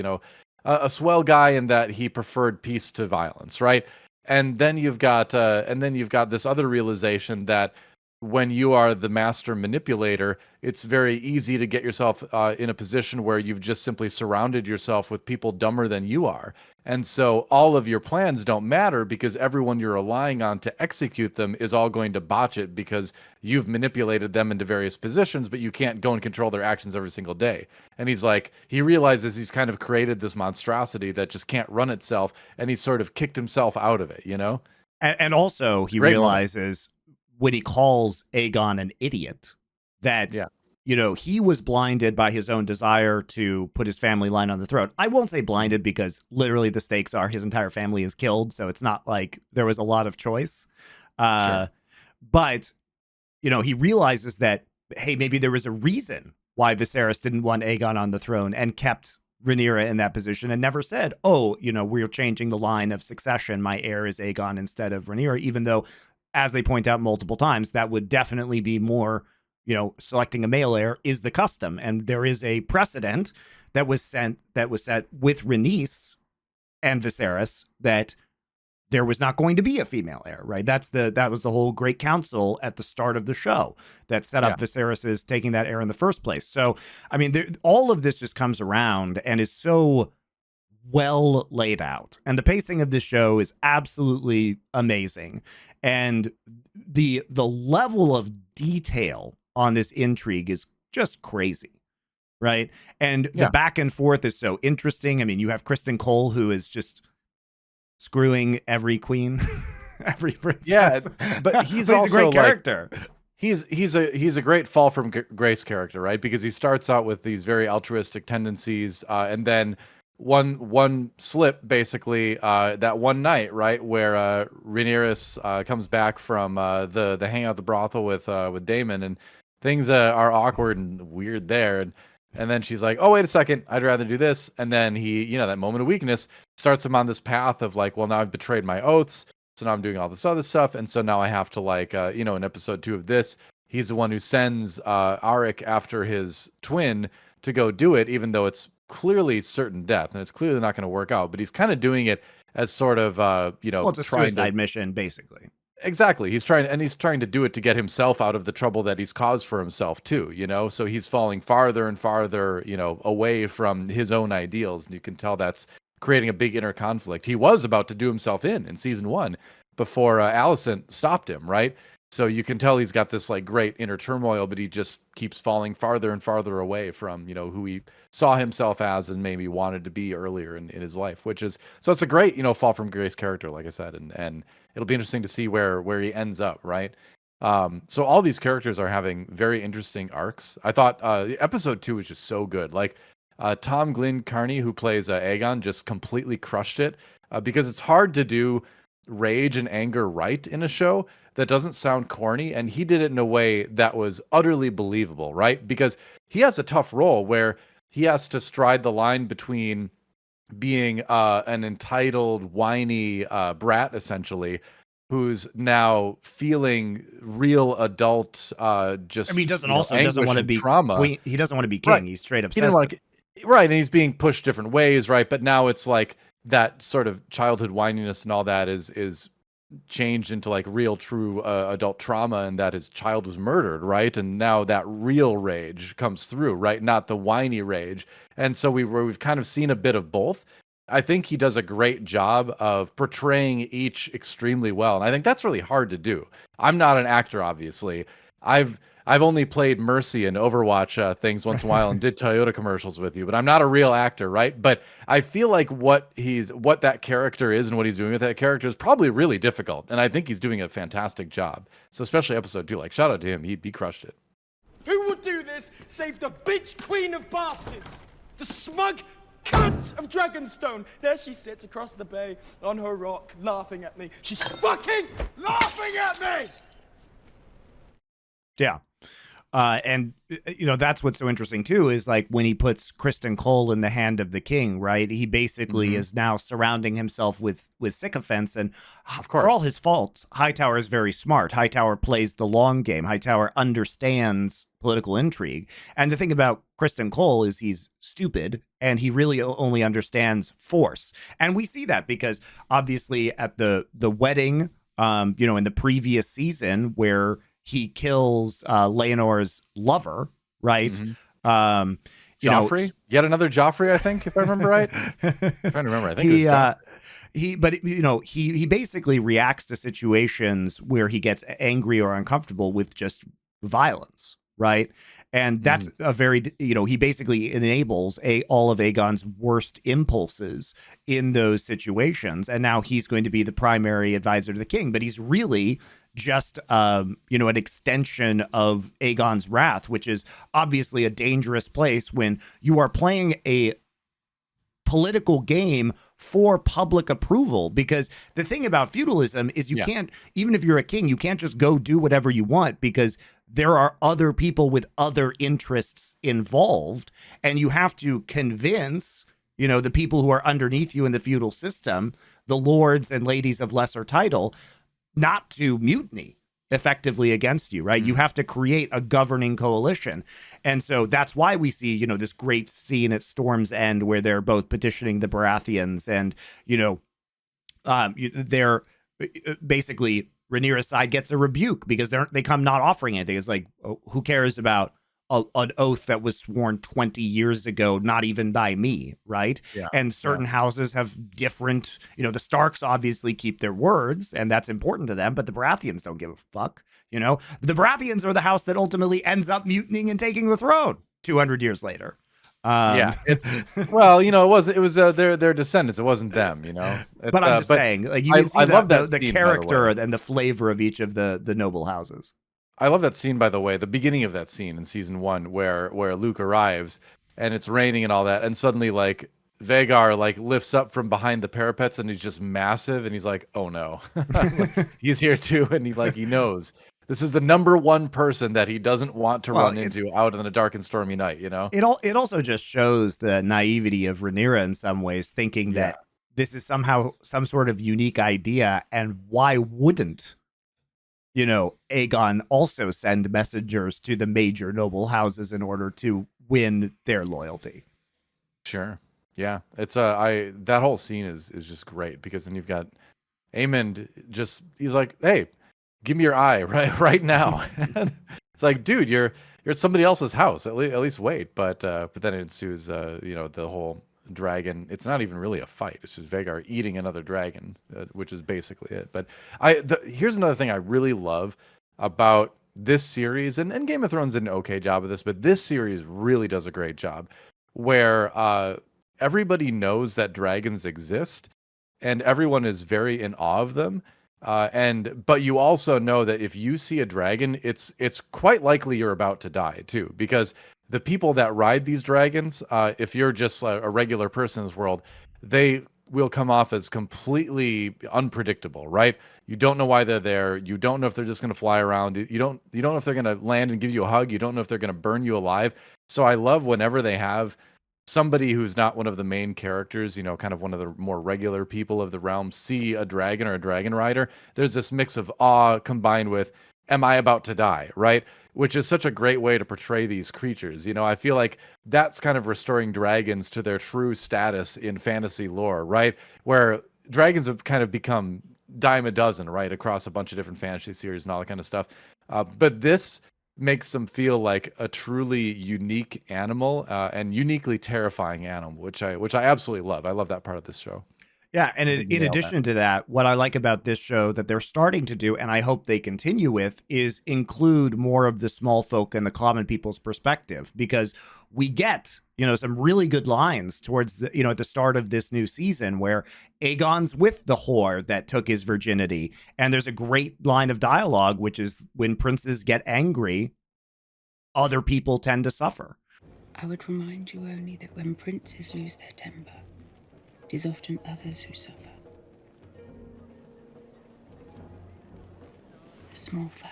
a swell guy in that he preferred peace to violence, right? And then you've got this other realization that when you are the master manipulator, it's very easy to get yourself in a position where you've just simply surrounded yourself with people dumber than you are. And so all of your plans don't matter, because everyone you're relying on to execute them is all going to botch it, because you've manipulated them into various positions, but you can't go and control their actions every single day. And he realizes he's kind of created this monstrosity that just can't run itself, and he's sort of kicked himself out of it, And also he realizes when he calls Aegon an idiot, that, he was blinded by his own desire to put his family line on the throne. I won't say blinded, because literally the stakes are his entire family is killed. So it's not like there was a lot of choice. But, he realizes that, hey, maybe there was a reason why Viserys didn't want Aegon on the throne and kept Rhaenyra in that position, and never said, we're changing the line of succession. My heir is Aegon instead of Rhaenyra, even though, as they point out multiple times, that would definitely be more, selecting a male heir is the custom. And there is a precedent that was set with Rhaenys and Viserys that there was not going to be a female heir, right? That was the whole Great Council at the start of the show that set up Viserys taking that heir in the first place. So, I mean, all of this just comes around and is so well laid out. And the pacing of this show is absolutely amazing. And the level of detail on this intrigue is just crazy, right? And the back and forth is so interesting. I mean, you have Criston Cole, who is just screwing every queen, every princess. Yeah, but he's also a great character. He's a great fall from grace character, right? Because he starts out with these very altruistic tendencies, and then one slip, basically, that one night, right, where Rhaenyra comes back from the hangout at the brothel with Daemon, and things are awkward and weird there, and then she's like, oh, wait a second, I'd rather do this. And then he, that moment of weakness starts him on this path of like, well, now I've betrayed my oaths. So now I'm doing all this other stuff. And so now I have to in episode 2 of this, he's the one who sends Arik after his twin to go do it, even though it's clearly certain death and it's clearly not going to work out. But he's kind of doing it as sort of, well, it's a suicide mission, basically. Exactly. He's trying to do it to get himself out of the trouble that he's caused for himself too, so he's falling farther and farther, away from his own ideals. And you can tell that's creating a big inner conflict. He was about to do himself in season 1 before Alicent stopped him, right? So you can tell he's got this like great inner turmoil, but he just keeps falling farther and farther away from, who he saw himself as and maybe wanted to be earlier in his life, so it's a great, fall from grace character, like I said, and it'll be interesting to see where he ends up, right? So all these characters are having very interesting arcs. I thought episode 2 was just so good. Like Tom Glyn Carney, who plays Aegon, just completely crushed it because it's hard to do rage and anger right in a show that doesn't sound corny, and he did it in a way that was utterly believable, right? Because he has a tough role where he has to stride the line between being an entitled, whiny brat, essentially, who's now feeling real adult just. I mean, he doesn't want to be trauma. Queen. He doesn't want to be king. Right. He's straight obsessed. Right, and he's being pushed different ways, right? But now it's like that sort of childhood whininess and all that is changed into like real, true adult trauma, and that his child was murdered, right? And now that real rage comes through, right? Not the whiny rage. And so we've kind of seen a bit of both. I think he does a great job of portraying each extremely well, and I think that's really hard to do. I'm not an actor, obviously. I've only played Mercy and Overwatch things once in a while and did Toyota commercials with you, but I'm not a real actor, right? But I feel like what that character is and what he's doing with that character is probably really difficult, and I think he's doing a fantastic job. So especially episode 2, like shout out to him, he crushed it. Who would do this save the bitch queen of bastards, the smug cunt of Dragonstone? There she sits across the bay on her rock, laughing at me. She's fucking laughing at me. Yeah. And that's what's so interesting too, is like when he puts Criston Cole in the hand of the king, right? He basically is now surrounding himself with sycophants, and for all his faults, Hightower is very smart. Hightower plays the long game. Hightower understands political intrigue. And the thing about Criston Cole is he's stupid, and he really only understands force. And we see that because obviously at the wedding, in the previous season where he kills Laenor's lover, right? Joffrey? Yet another Joffrey, I think, if I remember right. I'm trying to remember. I think it was he basically reacts to situations where he gets angry or uncomfortable with just violence, right? And that's a very, he basically enables all of Aegon's worst impulses in those situations. And now he's going to be the primary advisor to the king, but he's really just, an extension of Aegon's wrath, which is obviously a dangerous place when you are playing a political game for public approval. Because the thing about feudalism is you can't, even if you're a king, you can't just go do whatever you want, because there are other people with other interests involved, and you have to convince, the people who are underneath you in the feudal system, the lords and ladies of lesser title, not to mutiny, effectively against you, right? You have to create a governing coalition. And so that's why we see, you know, this great scene at Storm's End where they're both petitioning the Baratheons and, you know, they're basically Rhaenyra's side gets a rebuke because they come not offering anything. It's like, oh, who cares about an oath that was sworn 20 years ago, not even by me, right? Yeah. And certain houses have different, you know, the Starks obviously keep their words, and that's important to them, but the Baratheons don't give a fuck, you know? The Baratheons are the house that ultimately ends up mutinying and taking the throne 200 years later. It's well, you know, it was their descendants. It wasn't them, you know. But I'm just saying, like, you can see love the scene, character and the flavor of each of the noble houses. I love that scene, by the way, the beginning of that scene in season 1 where Luke arrives and it's raining and all that, and suddenly like Vhagar like lifts up from behind the parapets and he's just massive and he's like, oh no, he's here too, and he knows. This is the number one person that he doesn't want to run into out on a dark and stormy night, you know? It also just shows the naivety of Rhaenyra in some ways, thinking that this is somehow some sort of unique idea, and why wouldn't, you know, Aegon also send messengers to the major noble houses in order to win their loyalty? Sure. Yeah. It's that whole scene is just great, because then you've got Aemond he's like, hey, give me your eye right now. It's like, dude, you're at somebody else's house. At least wait. But then it ensues, you know, the whole dragon. It's not even really a fight. It's just Vhagar eating another dragon, which is basically it. But here's another thing I really love about this series, and Game of Thrones did an okay job of this, but this series really does a great job, where everybody knows that dragons exist, and everyone is very in awe of them. But you also know that if you see a dragon, it's quite likely you're about to die too, because the people that ride these dragons, if you're just a regular person in this world, they will come off as completely unpredictable, right? You don't know why they're there. You don't know if they're just going to fly around. You don't know if they're going to land and give you a hug. You don't know if they're going to burn you alive. So I love whenever they have somebody who's not one of the main characters, you know, kind of one of the more regular people of the realm, see a dragon or a dragon rider. There's this mix of awe combined with, am I about to die, right? Which is such a great way to portray these creatures. You know, I feel like that's kind of restoring dragons to their true status in fantasy lore, right? Where dragons have kind of become dime a dozen, right, across a bunch of different fantasy series and all that kind of stuff. But this makes them feel like a truly unique animal, and uniquely terrifying animal, which I absolutely love. I love that part of this show. Yeah, and in addition to that, what I like about this show that they're starting to do, and I hope they continue with, is include more of the small folk and the common people's perspective, because we get, you know, some really good lines towards the, you know, at the start of this new season where Aegon's with the whore that took his virginity, and there's a great line of dialogue, which is, when princes get angry, other people tend to suffer. I would remind you only that when princes lose their temper, it is often others who suffer. The small folk,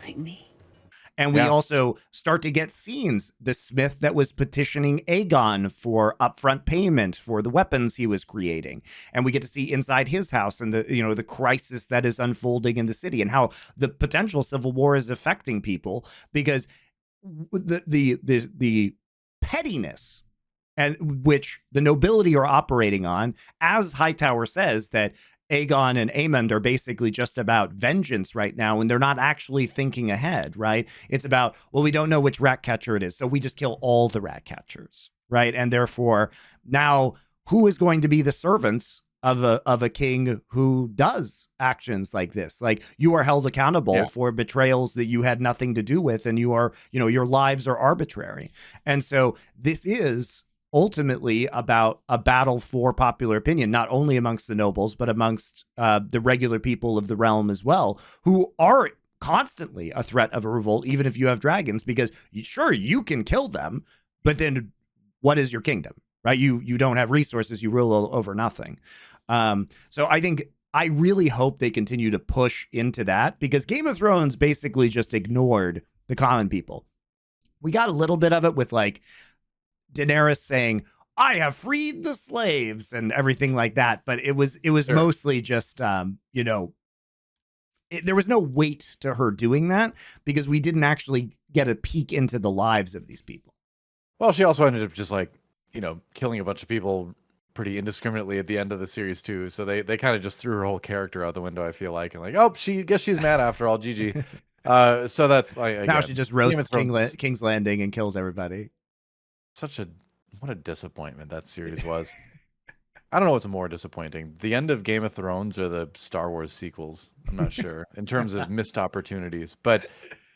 like me. And we also start to get scenes. The smith that was petitioning Aegon for upfront payment for the weapons he was creating. And we get to see inside his house and the, you know, the crisis that is unfolding in the city and how the potential civil war is affecting people, because the pettiness and which the nobility are operating on, as Hightower says, that Aegon and Aemond are basically just about vengeance right now, and they're not actually thinking ahead, right? It's about, well, we don't know which rat catcher it is, so we just kill all the rat catchers, right? And therefore, now who is going to be the servants of a king who does actions like this? Like, you are held accountable for betrayals that you had nothing to do with, and you are, you know, your lives are arbitrary. And so this is ultimately about a battle for popular opinion, not only amongst the nobles, but amongst the regular people of the realm as well, who are constantly a threat of a revolt, even if you have dragons, because sure, you can kill them, but then what is your kingdom, right? You don't have resources, you rule over nothing. So I really hope they continue to push into that, because Game of Thrones basically just ignored the common people. We got a little bit of it with, like, Daenerys saying, I have freed the slaves and everything like that. But it was mostly just, you know, there was no weight to her doing that because we didn't actually get a peek into the lives of these people. Well, she also ended up just like, killing a bunch of people pretty indiscriminately at the end of the series too. So they kind of just threw her whole character out the window, I feel like. And like, oh, guess she's mad after all, GG. So that's now she just roasts King's Landing and kills everybody. What a disappointment that series was. I don't know what's more disappointing, the end of Game of Thrones or the Star Wars sequels. I'm not sure in terms of missed opportunities. But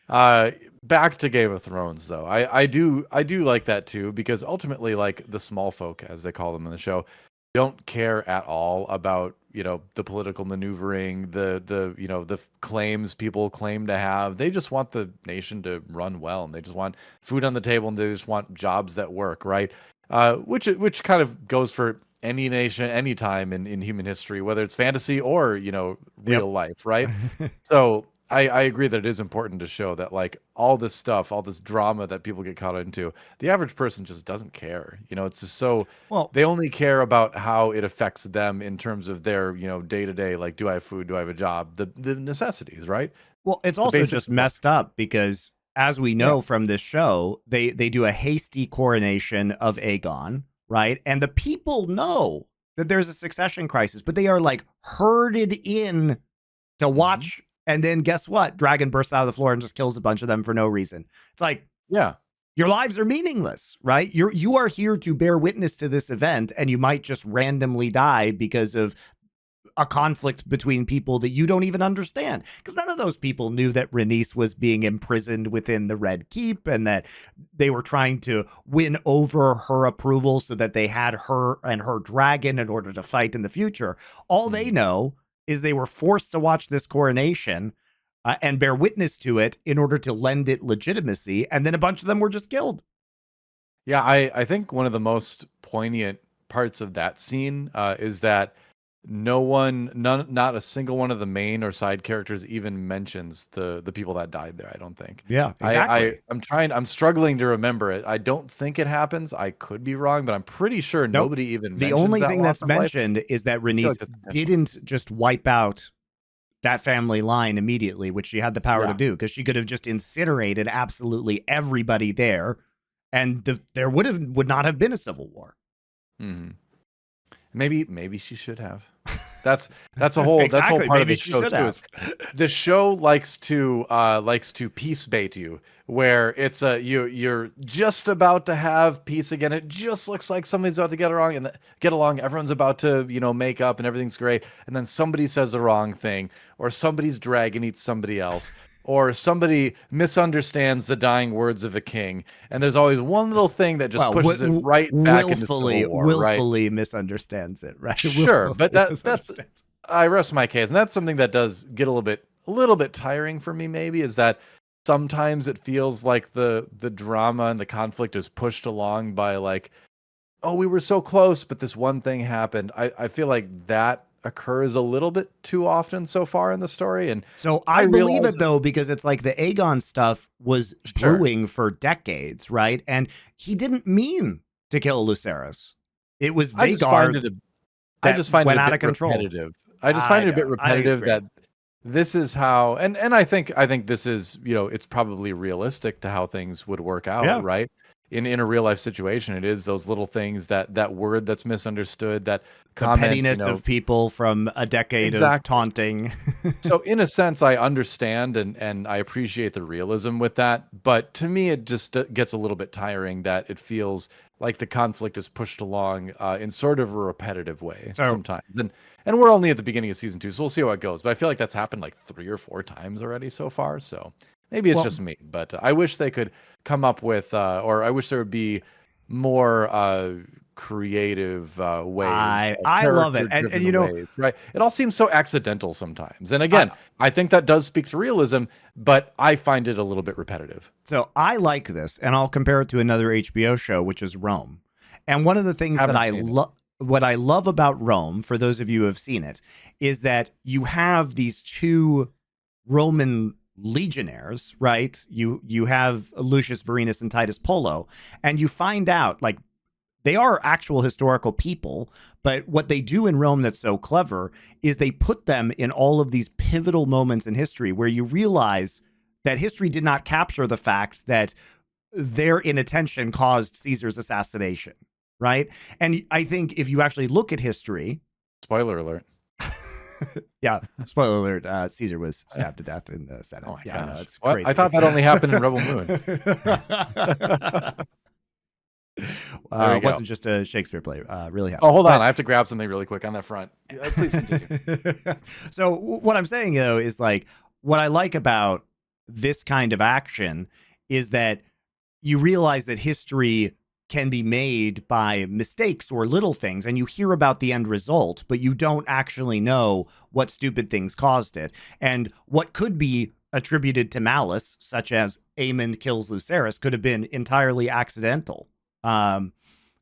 back to Game of Thrones, though, I do like that too, because ultimately, like the small folk, as they call them in the show, don't care at all about the political maneuvering, the claims people claim to have. They just want the nation to run well, and they just want food on the table, and they just want jobs that work, right? Which kind of goes for any nation, any time in human history, whether it's fantasy or real life, right? So I agree that it is important to show that like all this stuff, all this drama that people get caught into, the average person just doesn't care. It's just so they only care about how it affects them in terms of their day to day. Like, do I have food? Do I have a job? The necessities, right? Well, it's also just messed up because, as we know from this show, they do a hasty coronation of Aegon, right? And the people know that there's a succession crisis, but they are like herded in to watch. And then guess what? Dragon bursts out of the floor and just kills a bunch of them for no reason. It's like, your lives are meaningless, right? You are here to bear witness to this event, and you might just randomly die because of a conflict between people that you don't even understand. Because none of those people knew that Rhaenys was being imprisoned within the Red Keep and that they were trying to win over her approval so that they had her and her dragon in order to fight in the future. All they know is they were forced to watch this coronation and bear witness to it in order to lend it legitimacy. And then a bunch of them were just killed. Yeah, I think one of the most poignant parts of that scene is that not a single one of the main or side characters even mentions the people that died there. I don't think. Yeah, exactly. I'm struggling to remember it. I don't think it happens. I could be wrong, but I'm pretty sure nobody even the mentions only that thing loss that's of life. mentioned is that Rhaenys didn't just wipe out that family line immediately, which she had the power to do, because she could have just incinerated absolutely everybody there, and there would not have been a civil war. Mm-hmm. Maybe she should have. That's a whole that's a whole part of the show too. The show likes to peace bait you, where it's you're just about to have peace again. It just looks like somebody's about to get along. Everyone's about to make up and everything's great, and then somebody says the wrong thing, or somebody's dragon eats somebody else. Or somebody misunderstands the dying words of a king, and there's always one little thing that just pushes it right back into civil war. Willfully misunderstands it, right? Sure, but that's I rest my case, and that's something that does get a little bit tiring for me. Maybe is that sometimes it feels like the drama and the conflict is pushed along by like, oh, we were so close, but this one thing happened. I feel like that occurs a little bit too often so far in the story, and so I believe it though, because it's like the Aegon stuff was brewing for decades, right? And he didn't mean to kill Lucerys. It was Vhagar. I just find it out a of bit control. repetitive. I just find it a bit repetitive that this is how, and I think this is it's probably realistic to how things would work out, right? In a real life situation, it is those little things that word that's misunderstood, that comment, pettiness of people from a decade of taunting. So in a sense, I understand and I appreciate the realism with that, but to me, it just gets a little bit tiring that it feels like the conflict is pushed along in sort of a repetitive way sometimes. And we're only at the beginning of season 2, so we'll see how it goes. But I feel like that's happened like 3 or 4 times already so far. So maybe it's just me, but I wish they could come up with, or I wish there would be more creative ways. I love it, and ways, right? It all seems so accidental sometimes. And again, I think that does speak to realism, but I find it a little bit repetitive. So I like this, and I'll compare it to another HBO show, which is Rome. And one of the things that what I love about Rome, for those of you who have seen it, is that you have these 2 Roman legionnaires, right? You have Lucius Vorenus and Titus Pullo, and you find out like They are actual historical people, but what they do in Rome that's so clever is they put them in all of these pivotal moments in history where you realize that history did not capture the fact that their inattention caused Caesar's assassination, right? And I think if you actually look at history... Spoiler alert. Yeah, spoiler alert, Caesar was stabbed to death in the Senate. Oh my yeah, gosh. no, it's What? crazy. I thought that only happened in Rebel Moon. It wasn't just a Shakespeare play. Really happened. Oh, hold on. I have to grab something really quick on that front. Please continue. So what I'm saying, though, is like what I like about this kind of action is that you realize that history can be made by mistakes or little things, and you hear about the end result, but you don't actually know what stupid things caused it. And what could be attributed to malice, such as Aemond kills Lucerys, could have been entirely accidental. I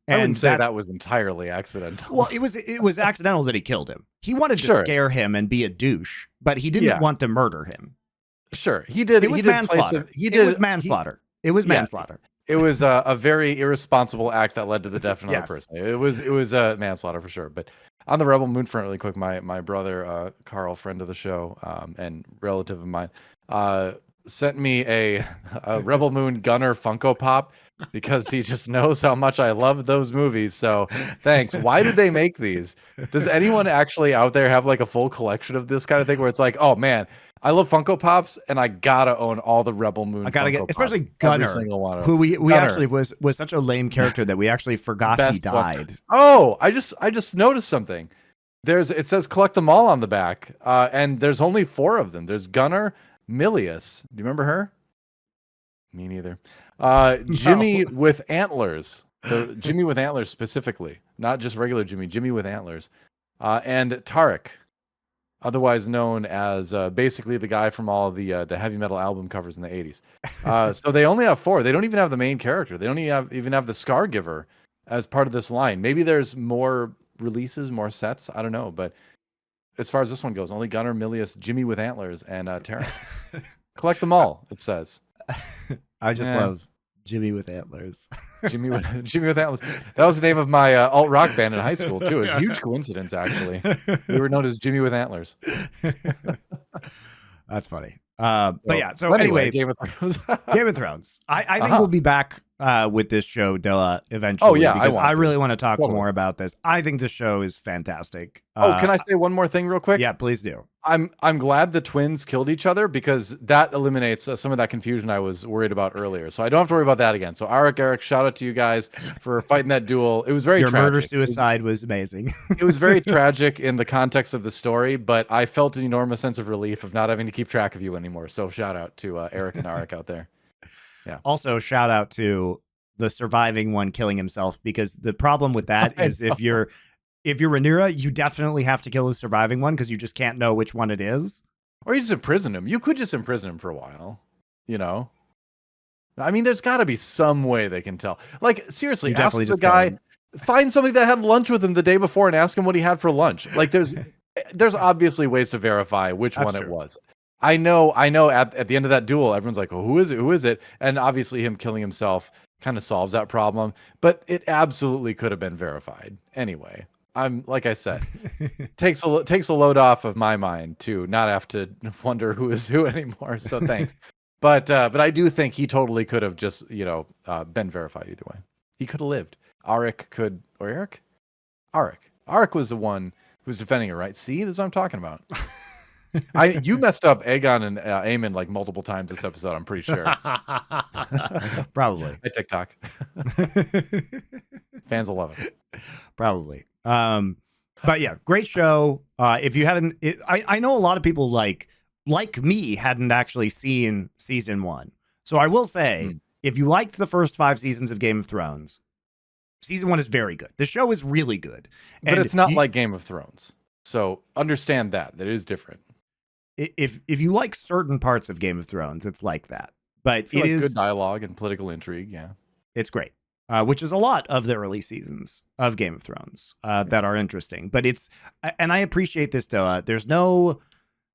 wouldn't say that was entirely accidental. Well, it was accidental that he killed him. He wanted to scare him and be a douche, but he didn't want to murder him. Sure, he did. It was manslaughter. It was manslaughter. It was manslaughter. It was a very irresponsible act that led to the death of another person. It was manslaughter for sure. But on the Rebel Moon front, really quick, my brother Carl, friend of the show and relative of mine, sent me a Rebel Moon Gunner Funko Pop because he just knows how much I love those movies. So thanks. Why did they make these? Does anyone actually out there have like a full collection of this kind of thing where it's like, oh man, I love Funko Pops, and I gotta own all the Rebel Moon. I gotta Funko get, especially Pops, Gunner, who we Gunner. actually was such a lame character that we actually forgot he died. Oh, I just noticed something. It says collect them all on the back, and there's only 4 of them. There's Gunner, Milius. Do you remember her? Me neither. Jimmy with antlers. Jimmy with antlers specifically, not just regular Jimmy. Jimmy with antlers, and Tarek. Otherwise known as basically the guy from all the heavy metal album covers in the 80s. So they only have 4. They don't even have the main character. They don't even have the Scar Giver as part of this line. Maybe there's more releases, more sets. I don't know. But as far as this one goes, only Gunner, Milius, Jimmy with antlers, and Tara. Collect them all, it says. I just love Jimmy with antlers. Jimmy with antlers. That was the name of my alt rock band in high school too. It's a huge coincidence, actually. We were known as Jimmy with antlers. That's funny. But yeah. So anyway, Game of Thrones. Game of Thrones. I think we'll be back with this show, DoA, eventually. Oh yeah, because I really want to talk more about this. I think the show is fantastic. Can I say one more thing real quick? Yeah, please do. I'm glad the twins killed each other because that eliminates some of that confusion I was worried about earlier. So I don't have to worry about that again. So Eric, shout out to you guys for fighting that duel. It was very Your tragic. murder-suicide was amazing. It was very tragic in the context of the story, but I felt an enormous sense of relief of not having to keep track of you anymore. So shout out to Eric and Arik out there. Yeah. Also, shout out to the surviving one killing himself, because the problem with that is if you're Rhaenyra, you definitely have to kill the surviving one because you just can't know which one it is. Or you just imprison him. You could just imprison him for a while, you know? I mean, there's got to be some way they can tell. Like, seriously, ask the guy, find somebody that had lunch with him the day before and ask him what he had for lunch. Like, there's obviously ways to verify which one it was. I know at the end of that duel, everyone's like, oh, who is it? Who is it? And obviously him killing himself kind of solves that problem, but it absolutely could have been verified. Anyway, I'm like I said, takes a load off of my mind to not have to wonder who is who anymore. So thanks. But I do think he totally could have just, been verified either way. He could have lived. Arik could, or Eric? Arik was the one who was defending it, right? See, this is what I'm talking about. You messed up Aegon and Aemond like multiple times this episode, I'm pretty sure. Probably. Hey, TikTok. Fans will love it. Probably. But yeah, great show. If you haven't, I know a lot of people like me hadn't actually seen season 1. So I will say, if you liked the first 5 seasons of Game of Thrones, season 1 is very good. The show is really good. But it's not like Game of Thrones. So understand that it is different. If you like certain parts of Game of Thrones, it's like that. But it is good dialogue and political intrigue. Yeah, it's great. Which is a lot of the early seasons of Game of Thrones that are interesting. But and I appreciate this, DoA. There's no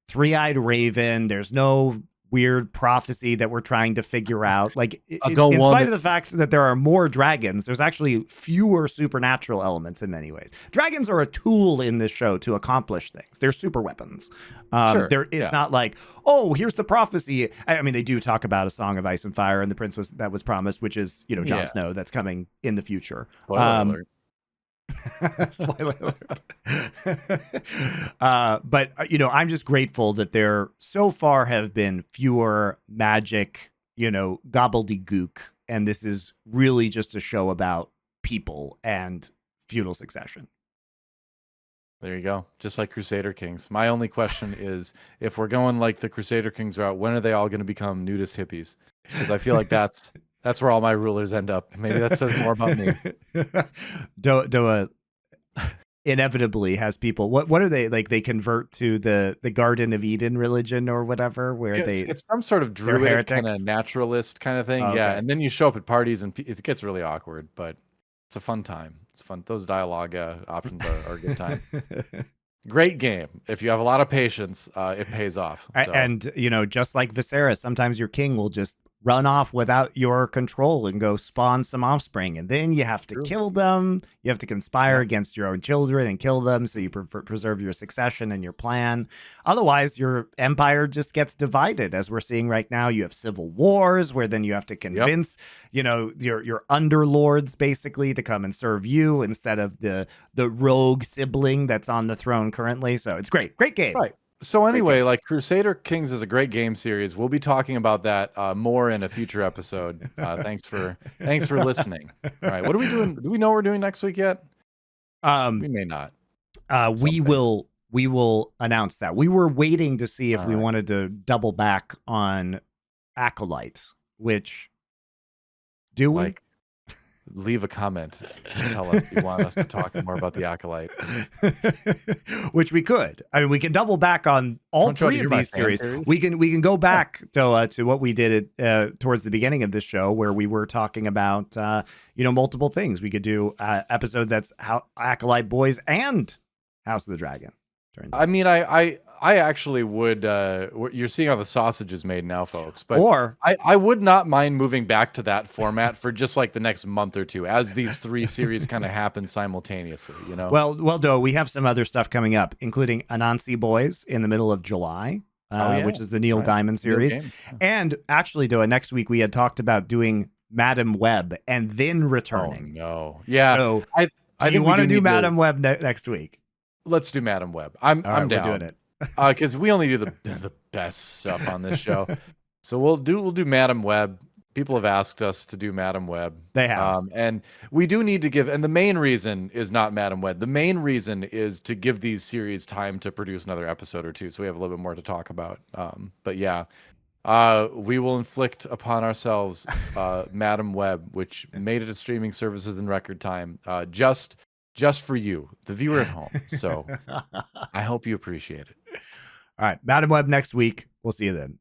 three-eyed raven. There's no weird prophecy that we're trying to figure out. Like, I don't in want spite it. of the fact that there are more dragons, there's actually fewer supernatural elements in many ways. Dragons are a tool in this show to accomplish things. They're super weapons. Sure, It's not like, oh, here's the prophecy. I mean, they do talk about a song of ice and fire and the prince that was promised, which is, Jon Yeah. Snow, that's coming in the future. Spoiler alert. Spoiler alert. But I'm just grateful that there so far have been fewer magic, gobbledygook, and this is really just a show about people and feudal succession. There you go. Just like Crusader Kings. My only question is, if we're going like the Crusader Kings route, when are they all going to become nudist hippies? Because I feel like that's where all my rulers end up. Maybe that says more about me. DoA inevitably has people. What are they like? They convert to the Garden of Eden religion or whatever, where It's some sort of druid kind of naturalist kind of thing. Oh, yeah, okay. and then you show up at parties and it gets really awkward, but it's a fun time. It's fun. Those dialogue options are a good time. Great game. If you have a lot of patience, it pays off. So. And just like Viserys, sometimes your king will just run off without your control and go spawn some offspring, and then you have to kill them. You have to conspire against your own children and kill them so you preserve your succession and your plan. Otherwise, your empire just gets divided, as we're seeing right now. You have civil wars where then you have to convince your underlords basically to come and serve you instead of the rogue sibling that's on the throne currently. So it's great game. Right. So anyway, like Crusader Kings is a great game series. We'll be talking about that more in a future episode. Thanks for listening. All right, what are we doing? Do we know what we're doing next week yet? We may not. We will announce that. We were waiting to see if we wanted to double back on acolytes, which do we? Like, leave a comment and tell us you want us to talk more about the acolyte. Which we could. I mean, we can double back on all three of these series. We can go back to what we did towards the beginning of this show, where we were talking about multiple things. We could do episode that's Acolyte Boys and House of the Dragon. I mean, I actually would. You're seeing how the sausage is made now, folks. But I would not mind moving back to that format for just like the next month or two, as these three series kind of happen simultaneously. Well, DoA, we have some other stuff coming up, including Anansi Boys in the middle of July, which is the Neil Gaiman series. And actually, DoA, next week we had talked about doing Madam Web and then returning. Oh no, yeah. So I do you want to do Madam Web next week? Let's do Madam Web. I'm down. We're doing it. Because we only do the best stuff on this show. So we'll do Madam Web. People have asked us to do Madam Web. They have. And we do need to give, and the main reason is not Madam Web. The main reason is to give these series time to produce another episode or two, so we have a little bit more to talk about. But yeah, we will inflict upon ourselves Madam Web, which made it to streaming services in record time, just for you, the viewer at home. So I hope you appreciate it. All right, Madam Web next week. We'll see you then.